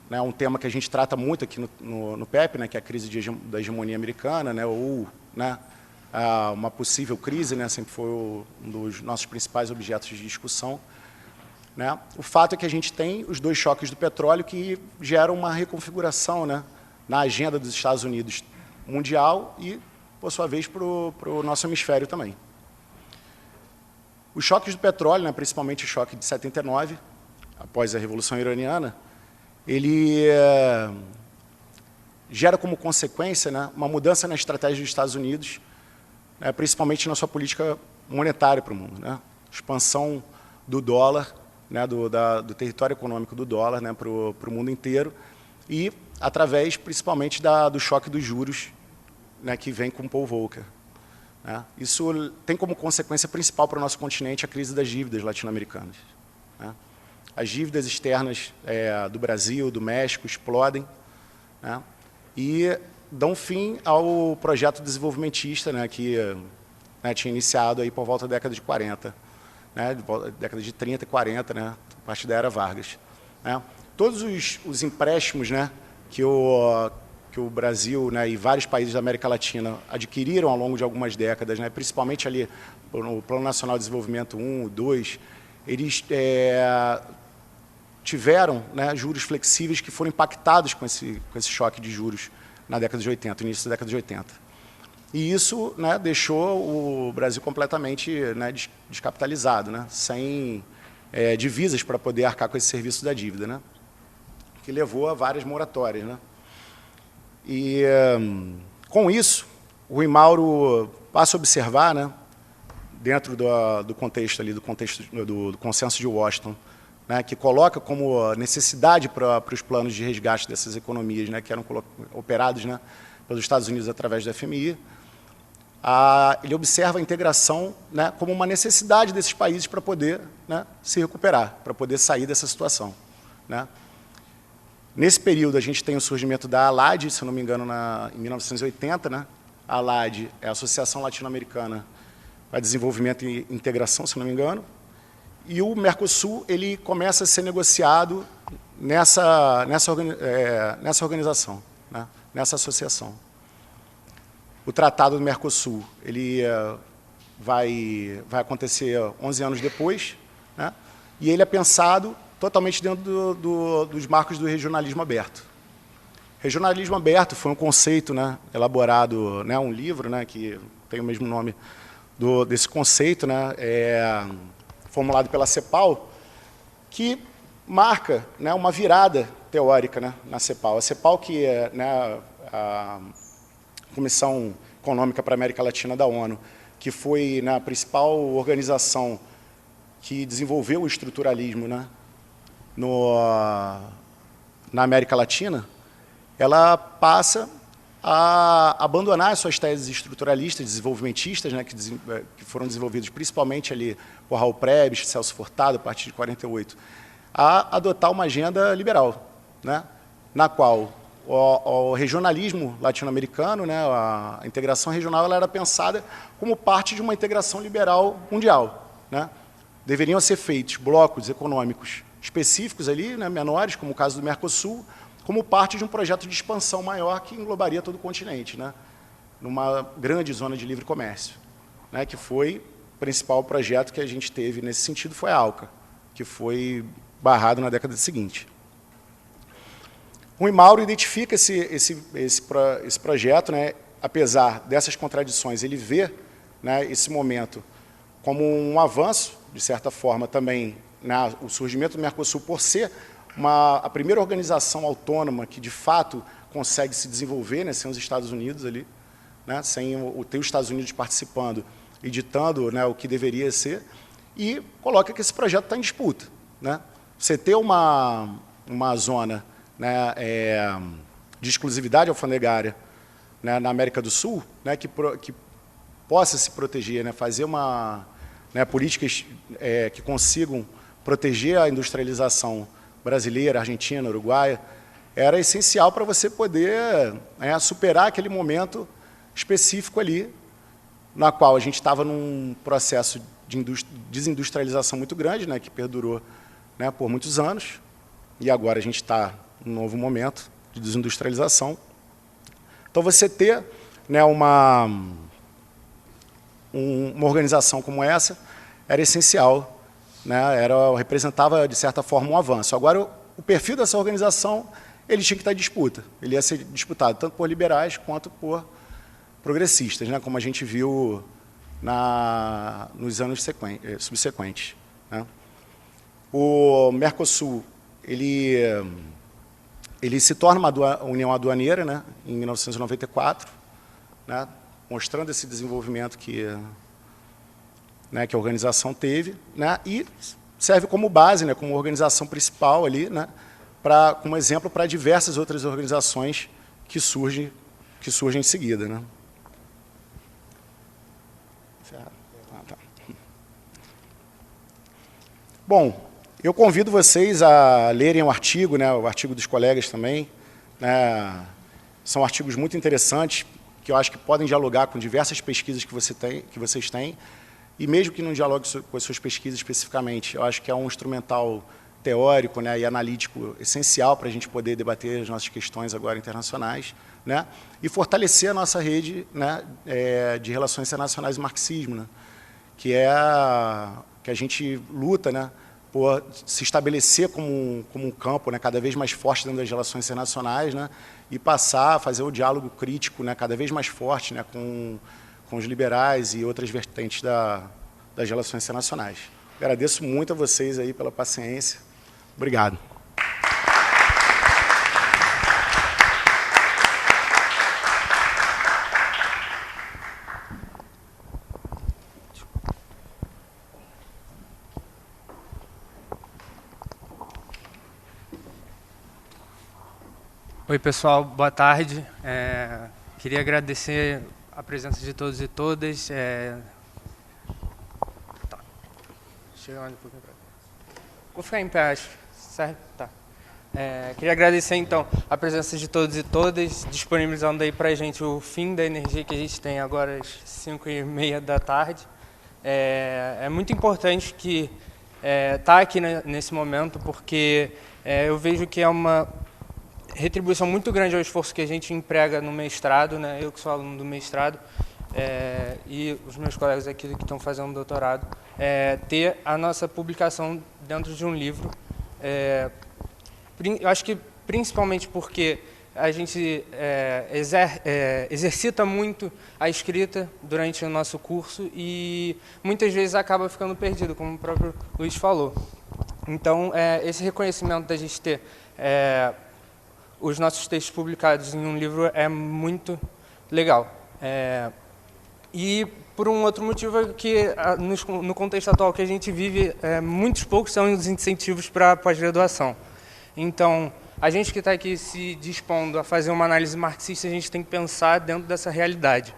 né, um tema que a gente trata muito aqui no PEP, né, que é a crise da hegemonia americana, né, ou, né, uma possível crise, né, sempre foi um dos nossos principais objetos de discussão. Né. O fato é que a gente tem os dois choques do petróleo que geram uma reconfiguração, né, na agenda dos Estados Unidos mundial e, por sua vez, para o nosso hemisfério também. Os choques do petróleo, né, principalmente o choque de 79, após a Revolução Iraniana, ele gera como consequência, né, uma mudança na estratégia dos Estados Unidos, né, principalmente na sua política monetária para o mundo, né? Expansão do dólar, né, do território econômico do dólar, né, para o mundo inteiro, e através, principalmente, do choque dos juros, né, que vem com Paul Volcker. Né? Isso tem como consequência principal para o nosso continente a crise das dívidas latino-americanas. Né? As dívidas externas do Brasil, do México, explodem, né, e dão fim ao projeto desenvolvimentista, né, que tinha iniciado aí por volta da década de 40, né, década de 30 e 40, né, a partir da era Vargas. Né? Todos os empréstimos, né, que o Brasil, né, e vários países da América Latina adquiriram ao longo de algumas décadas, né, principalmente ali no Plano Nacional de Desenvolvimento 1, 2, eles tiveram, né, juros flexíveis que foram impactados com esse choque de juros na década de 80, início da década de 80. E isso, né, deixou o Brasil completamente, né, descapitalizado, né, sem divisas para poder arcar com esse serviço da dívida, né, que levou a várias moratórias. Né. E, com isso, o Rui Mauro passa a observar, né, dentro do contexto do consenso de Washington, né, que coloca como necessidade para os planos de resgate dessas economias, né, que eram operados, né, pelos Estados Unidos através do FMI, ele observa a integração, né, como uma necessidade desses países para poder, né, se recuperar, para poder sair dessa situação. Né. Nesse período, a gente tem o surgimento da ALAD, se eu não me engano, em 1980. Né? A ALAD é a Associação Latino-Americana para Desenvolvimento e Integração, se eu não me engano. E o Mercosul ele começa a ser negociado nessa organização, né? Nessa associação. O Tratado do Mercosul ele vai acontecer 11 anos depois, né? E ele é pensado totalmente dentro dos marcos do regionalismo aberto. Regionalismo aberto foi um conceito, né, elaborado, né, um livro, né, que tem o mesmo nome desse conceito, né, formulado pela CEPAL, que marca, né, uma virada teórica, né, na CEPAL. A CEPAL, que é, né, a Comissão Econômica para a América Latina da ONU, que foi, né, a principal organização que desenvolveu o estruturalismo, né, na América Latina, ela passa a abandonar as suas teses estruturalistas, desenvolvimentistas, né, que foram desenvolvidas principalmente ali por Raul Prebisch, Celso Furtado, a partir de 48, a adotar uma agenda liberal, né, na qual o regionalismo latino-americano, né, a integração regional, ela era pensada como parte de uma integração liberal mundial. Né. Deveriam ser feitos blocos econômicos específicos ali, né, menores, como o caso do Mercosul, como parte de um projeto de expansão maior que englobaria todo o continente, né, numa grande zona de livre comércio, né, que foi o principal projeto que a gente teve nesse sentido, foi a ALCA, que foi barrado na década seguinte. O Rui Mauro identifica esse projeto, né, apesar dessas contradições, ele vê, né, esse momento como um avanço, de certa forma, também, o surgimento do Mercosul, por ser a primeira organização autônoma que, de fato, consegue se desenvolver, né, sem os Estados Unidos ali, né, sem ter os Estados Unidos participando e ditando, né, o que deveria ser, e coloca que esse projeto está em disputa. Né. Você ter uma zona, né, de exclusividade alfandegária, né, na América do Sul, né, que possa se proteger, né, fazer políticas que consigam proteger a industrialização brasileira, argentina, uruguaia, era essencial para você poder superar aquele momento específico ali, na qual a gente estava num processo de desindustrialização muito grande, né, que perdurou, né, por muitos anos, e agora a gente está num novo momento de desindustrialização. Então, você ter, né, uma organização como essa era essencial, né, representava, de certa forma, um avanço. Agora, o perfil dessa organização ele tinha que estar em disputa. Ele ia ser disputado tanto por liberais quanto por progressistas, né, como a gente viu nos anos subsequentes, né? O Mercosul, ele se torna uma união aduaneira, né, em 1994, né, mostrando esse desenvolvimento que a organização teve, né, e serve como base, né, como organização principal ali, né, como exemplo para diversas outras organizações que surgem em seguida, né. Bom, eu convido vocês a lerem o artigo, né, o artigo dos colegas também, né, são artigos muito interessantes, que eu acho que podem dialogar com diversas pesquisas que vocês têm, e mesmo que não dialogue com as suas pesquisas especificamente, eu acho que é um instrumental teórico, né, e analítico essencial para a gente poder debater as nossas questões agora internacionais, né, e fortalecer a nossa rede, né, de relações internacionais e marxismo, né, que a gente luta, né, por se estabelecer como um campo, né, cada vez mais forte dentro das relações internacionais, né, e passar a fazer o diálogo crítico, né, cada vez mais forte, né, com os liberais e outras vertentes das relações internacionais. Agradeço muito a vocês aí pela paciência. Obrigado. Oi, pessoal, boa tarde. Queria agradecer a presença de todos e todas. Tá. Chega mais um pouquinho pra cá. Vou ficar em pé, acho. Certo? Tá. Queria agradecer, então, a presença de todos e todas, disponibilizando aí para a gente o fim da energia que a gente tem agora às 5h30 da tarde. É muito importante que tá aqui nesse momento, porque eu vejo que é uma retribuição muito grande ao esforço que a gente emprega no mestrado, né? Eu que sou aluno do mestrado, e os meus colegas aqui que estão fazendo doutorado, ter a nossa publicação dentro de um livro. Eu acho que principalmente porque a gente exercita muito a escrita durante o nosso curso e muitas vezes acaba ficando perdido, como o próprio Luiz falou. Então, esse reconhecimento da gente ter os nossos textos publicados em um livro é muito legal. E por um outro motivo é que, no contexto atual que a gente vive, muitos poucos são os incentivos para a pós-graduação. Então, a gente que está aqui se dispondo a fazer uma análise marxista, a gente tem que pensar dentro dessa realidade.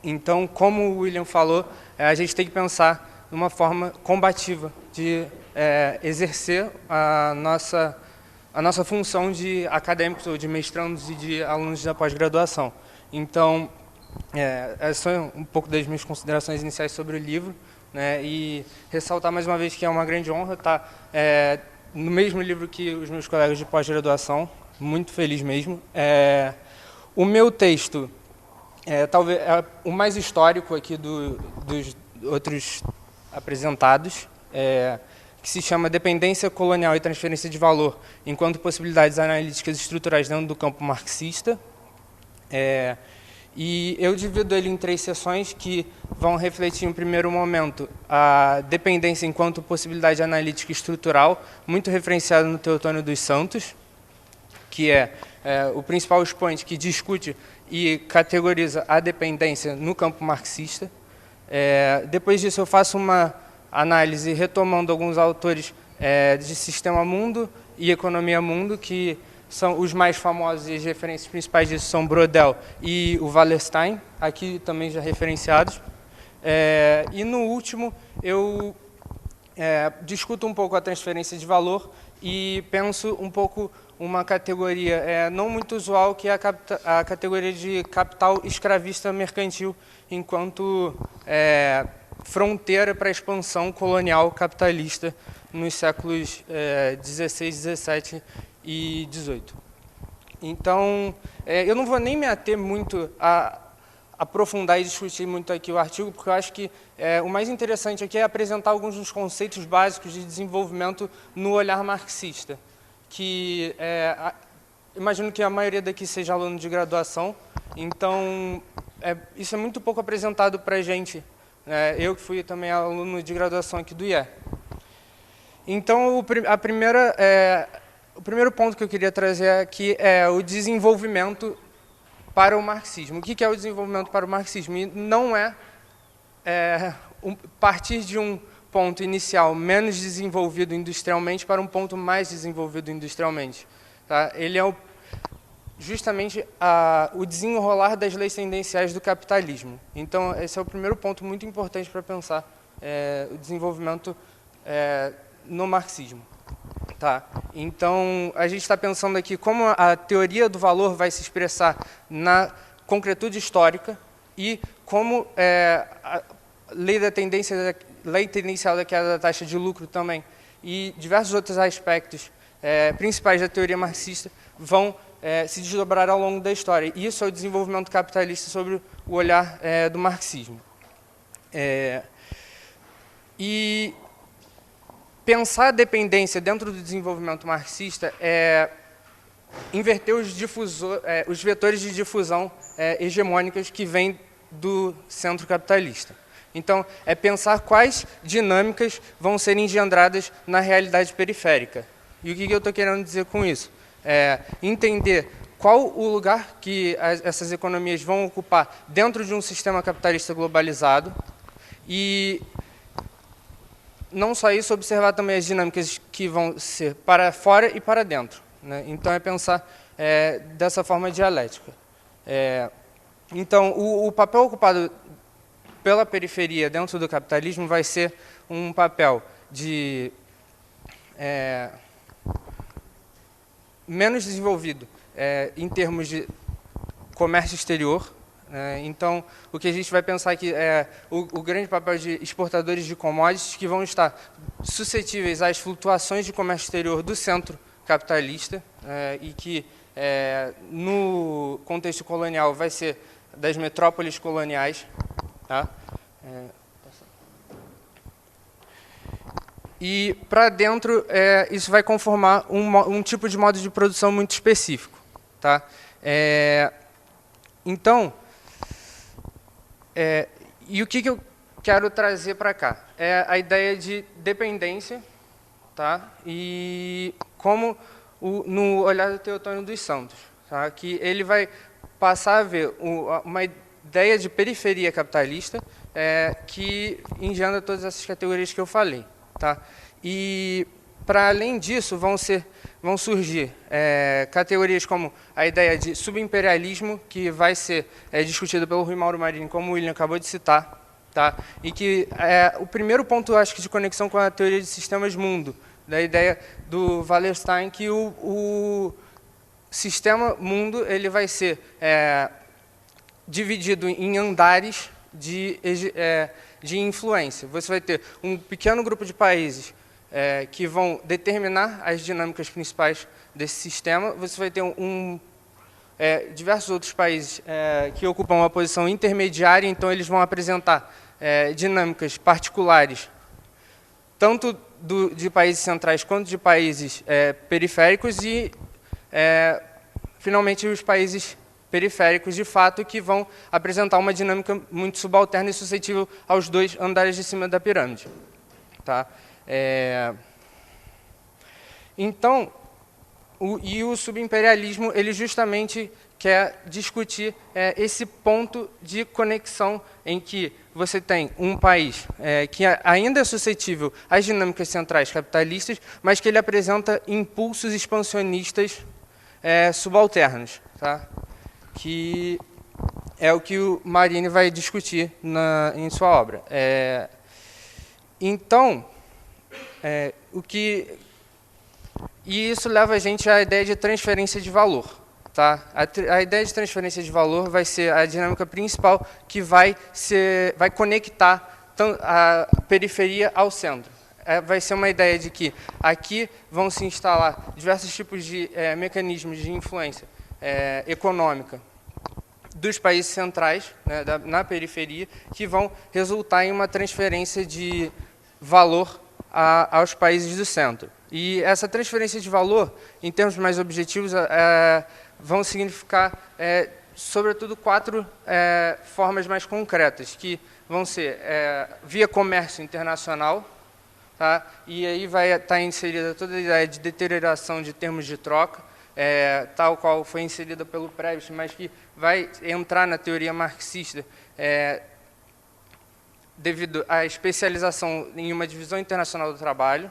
Então, como o William falou, a gente tem que pensar de uma forma combativa de exercer a nossa função de acadêmicos ou de mestrandos e de alunos da pós-graduação. Então, essas são um pouco das minhas considerações iniciais sobre o livro, né, e ressaltar mais uma vez que é uma grande honra estar no mesmo livro que os meus colegas de pós-graduação, muito feliz mesmo. O meu texto talvez é o mais histórico aqui dos outros apresentados, que se chama Dependência Colonial e Transferência de Valor enquanto possibilidades analíticas estruturais dentro do campo marxista. E eu divido ele em 3 seções que vão refletir, em primeiro momento, a dependência enquanto possibilidade analítica estrutural, muito referenciada no Teotônio dos Santos, que é o principal expoente que discute e categoriza a dependência no campo marxista. Depois disso, eu faço uma análise retomando alguns autores de Sistema Mundo e Economia Mundo, que são os mais famosos e as referências principais disso são Brodel e o Wallerstein, aqui também já referenciados. E no último, eu discuto um pouco a transferência de valor e penso um pouco uma categoria não muito usual, que é a categoria de capital escravista mercantil, enquanto fronteira para a expansão colonial capitalista nos séculos 16, 17 e 18. Então, eu não vou nem me ater muito a aprofundar e discutir muito aqui o artigo, porque eu acho que o mais interessante aqui é apresentar alguns dos conceitos básicos de desenvolvimento no olhar marxista, que imagino que a maioria daqui seja aluno de graduação, então isso é muito pouco apresentado para a gente. Eu que fui também aluno de graduação aqui do IE. Então, o primeiro ponto que eu queria trazer aqui é o desenvolvimento para o marxismo. O que é o desenvolvimento para o marxismo? E não partir de um ponto inicial menos desenvolvido industrialmente para um ponto mais desenvolvido industrialmente. Tá? Ele é justamente o desenrolar das leis tendenciais do capitalismo. Então, esse é o primeiro ponto muito importante para pensar o desenvolvimento no marxismo. Tá? Então, a gente está pensando aqui como a teoria do valor vai se expressar na concretude histórica e como a lei tendencial da queda da taxa de lucro também e diversos outros aspectos principais da teoria marxista vão se desdobrar ao longo da história. E isso é o desenvolvimento capitalista sobre o olhar do marxismo. E pensar a dependência dentro do desenvolvimento marxista é inverter os vetores de difusão hegemônicos que vêm do centro capitalista. Então, é pensar quais dinâmicas vão ser engendradas na realidade periférica. E o que eu estou querendo dizer com isso? Entender qual o lugar que essas economias vão ocupar dentro de um sistema capitalista globalizado e, não só isso, observar também as dinâmicas que vão ser para fora e para dentro. Né? Então, é pensar dessa forma dialética. Então, o papel ocupado pela periferia dentro do capitalismo vai ser um papel de menos desenvolvido em termos de comércio exterior. Então, o que a gente vai pensar aqui é o grande papel de exportadores de commodities que vão estar suscetíveis às flutuações de comércio exterior do centro capitalista e que, no contexto colonial, vai ser das metrópoles coloniais. Tá? E, para dentro, isso vai conformar um tipo de modo de produção muito específico. Tá? Então, e o que eu quero trazer para cá? É a ideia de dependência, tá? E como no olhar do Teotônio dos Santos, tá? Que ele vai passar a ver uma ideia de periferia capitalista que engendra todas essas categorias que eu falei. Tá? E, para além disso, vão surgir categorias como a ideia de subimperialismo, que vai ser discutida pelo Rui Mauro Marini, como o William acabou de citar, tá? E que o primeiro ponto, acho que, de conexão com a teoria de sistemas mundo, da ideia do Wallerstein, que o sistema mundo ele vai ser dividido em andares de influência. Você vai ter um pequeno grupo de países que vão determinar as dinâmicas principais desse sistema. Você vai ter diversos outros países que ocupam uma posição intermediária, então eles vão apresentar dinâmicas particulares, tanto de países centrais quanto de países periféricos e, finalmente, os países periféricos, de fato, que vão apresentar uma dinâmica muito subalterna e suscetível aos dois andares de cima da pirâmide. Tá? Então, o subimperialismo, ele justamente quer discutir esse ponto de conexão em que você tem um país que ainda é suscetível às dinâmicas centrais capitalistas, mas que ele apresenta impulsos expansionistas subalternos. Tá? Que é o que o Marini vai discutir em sua obra. Então, e isso leva a gente à ideia de transferência de valor. Tá? A ideia de transferência de valor vai ser a dinâmica principal que vai conectar a periferia ao centro. Vai ser uma ideia de que aqui vão se instalar diversos tipos de mecanismos de influência econômica dos países centrais, né, na periferia, que vão resultar em uma transferência de valor aos países do centro. E essa transferência de valor, em termos mais objetivos, vão significar sobretudo, 4 formas mais concretas, que vão ser via comércio internacional, tá? E aí vai estar inserida toda a ideia de deterioração de termos de troca, tal qual foi inserida pelo Prebisch, mas que vai entrar na teoria marxista, devido à especialização em uma divisão internacional do trabalho.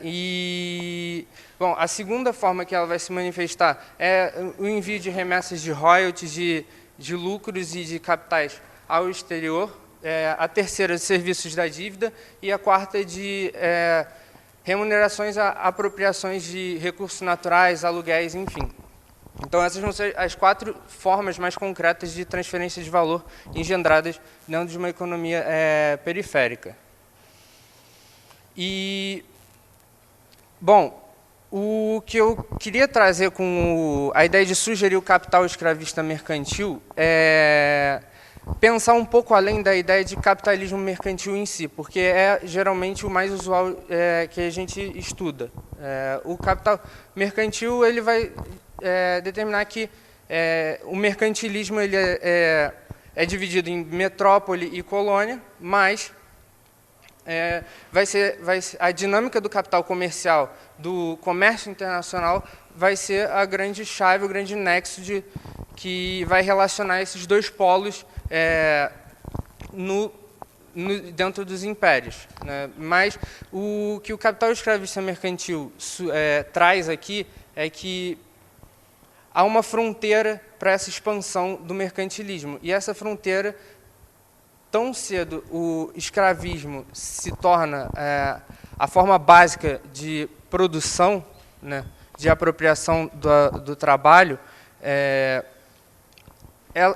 E, bom, a segunda forma que ela vai se manifestar é o envio de remessas de royalties, de lucros e de capitais ao exterior. A terceira, de serviços da dívida. E a quarta, de remunerações a apropriações de recursos naturais, aluguéis, enfim. Então, essas vão ser as 4 formas mais concretas de transferência de valor engendradas dentro de uma economia periférica. E, bom, o que eu queria trazer com a ideia de sugerir o capital escravista mercantil é pensar um pouco além da ideia de capitalismo mercantil em si, porque é geralmente o mais usual que a gente estuda. O capital mercantil ele vai determinar que o mercantilismo ele é dividido em metrópole e colônia, mas a dinâmica do capital comercial, do comércio internacional, vai ser a grande chave, o grande nexo que vai relacionar esses 2 polos dentro dos impérios, né? Mas o que o capital escravista mercantil traz aqui é que há uma fronteira para essa expansão do mercantilismo. E essa fronteira, tão cedo o escravismo se torna a forma básica de produção, né, de apropriação do trabalho,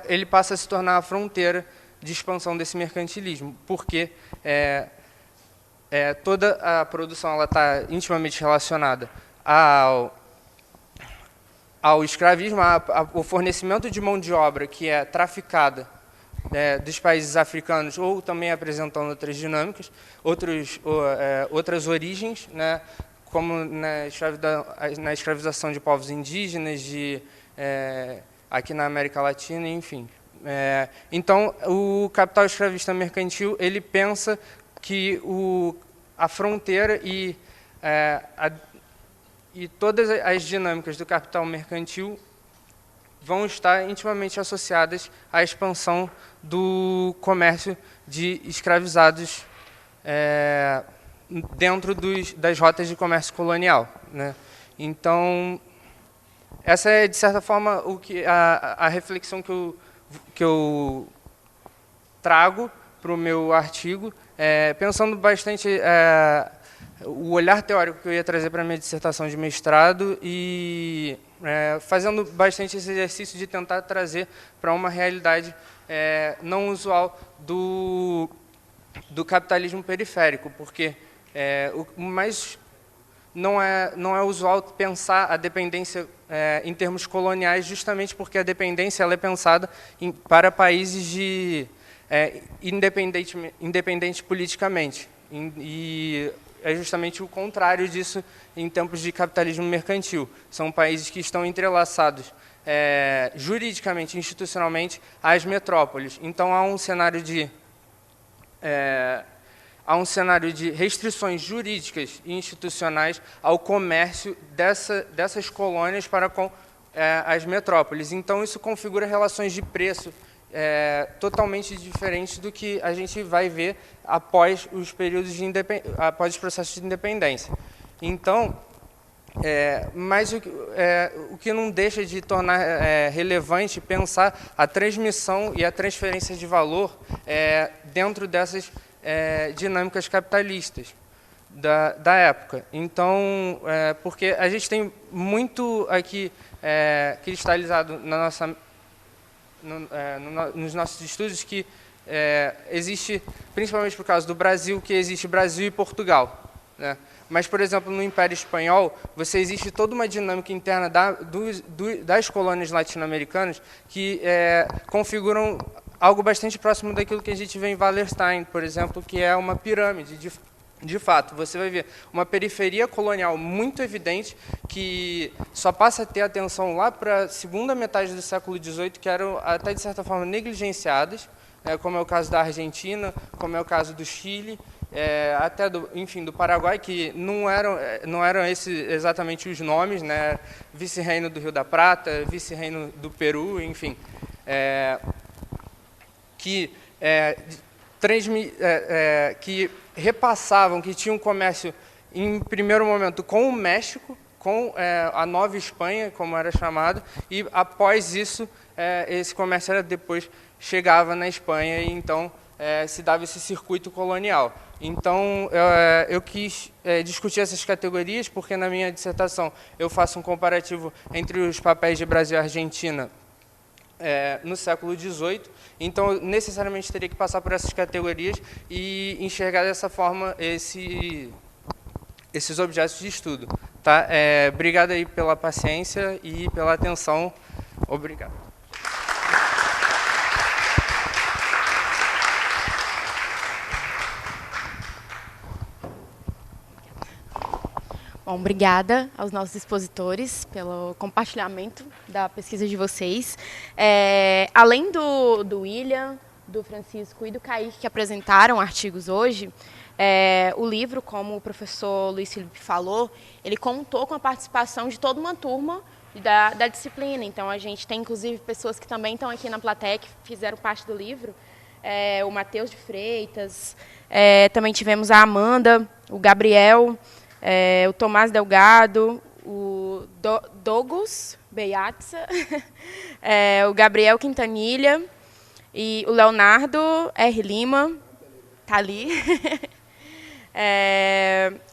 ele passa a se tornar a fronteira de expansão desse mercantilismo, porque toda a produção está intimamente relacionada ao escravismo, ao fornecimento de mão de obra que é traficada dos países africanos, ou também apresentando outras dinâmicas, outras origens, né, como na escravização de povos indígenas, aqui na América Latina, enfim. Então, o capital escravista mercantil ele pensa que a fronteira e todas as dinâmicas do capital mercantil vão estar intimamente associadas à expansão do comércio de escravizados dentro das rotas de comércio colonial, né? Então, essa é, de certa forma, a reflexão que eu trago para o meu artigo, pensando bastante o olhar teórico que eu ia trazer para a minha dissertação de mestrado e fazendo bastante esse exercício de tentar trazer para uma realidade não usual do capitalismo periférico, porque não é usual pensar a dependência em termos coloniais, justamente porque a dependência ela é pensada para países independentes politicamente. E é justamente o contrário disso em tempos de capitalismo mercantil. São países que estão entrelaçados juridicamente, institucionalmente, às metrópoles. Então, há um cenário de restrições jurídicas e institucionais ao comércio dessas colônias para com as metrópoles. Então, isso configura relações de preço totalmente diferentes do que a gente vai ver após os processos de independência. Então, mas o que não deixa de tornar relevante pensar a transmissão e a transferência de valor dentro dessas dinâmicas capitalistas da época. Então, porque a gente tem muito aqui cristalizado nos nossos estudos que existe, principalmente por causa do Brasil, que existe Brasil e Portugal, né? Mas, por exemplo, no Império Espanhol, existe toda uma dinâmica interna das colônias latino-americanas que configuram algo bastante próximo daquilo que a gente vê em Wallerstein, por exemplo, que é uma pirâmide de fato, você vai ver uma periferia colonial muito evidente que só passa a ter atenção lá para a segunda metade do século XVIII, que eram até, de certa forma, negligenciadas, como é o caso da Argentina, como é o caso do Chile, até enfim, do Paraguai, que não eram esses exatamente os nomes, né? Vice-reino do Rio da Prata, vice-reino do Peru, enfim, que repassavam, que tinham comércio, em primeiro momento, com o México, com a Nova Espanha, como era chamada, e após isso, esse comércio depois chegava na Espanha, e então se dava esse circuito colonial. Então, eu quis discutir essas categorias, porque na minha dissertação eu faço um comparativo entre os papéis de Brasil e Argentina no século XVIII, então necessariamente teria que passar por essas categorias e enxergar dessa forma esses objetos de estudo. Tá? Obrigado aí pela paciência e pela atenção. Obrigado. Bom, obrigada aos nossos expositores pelo compartilhamento da pesquisa de vocês. Além do William, do Francisco e do Kaique, que apresentaram artigos hoje, o livro, como o professor Luiz Felipe falou, ele contou com a participação de toda uma turma da disciplina. Então, a gente tem, inclusive, pessoas que também estão aqui na plateia, que fizeram parte do livro. O Matheus de Freitas, também tivemos a Amanda, o Gabriel, o Tomás Delgado, o Douglas Beiatza, o Gabriel Quintanilha e o Leonardo R. Lima, está ali,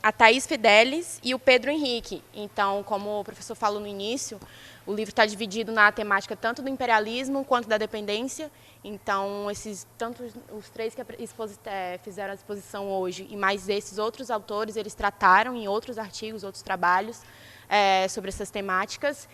a Thaís Fidelis e o Pedro Henrique. Então, como o professor falou no início, o livro está dividido na temática tanto do imperialismo quanto da dependência. Então, tanto os três que fizeram a exposição hoje e mais esses outros autores, eles trataram em outros artigos, outros trabalhos sobre essas temáticas.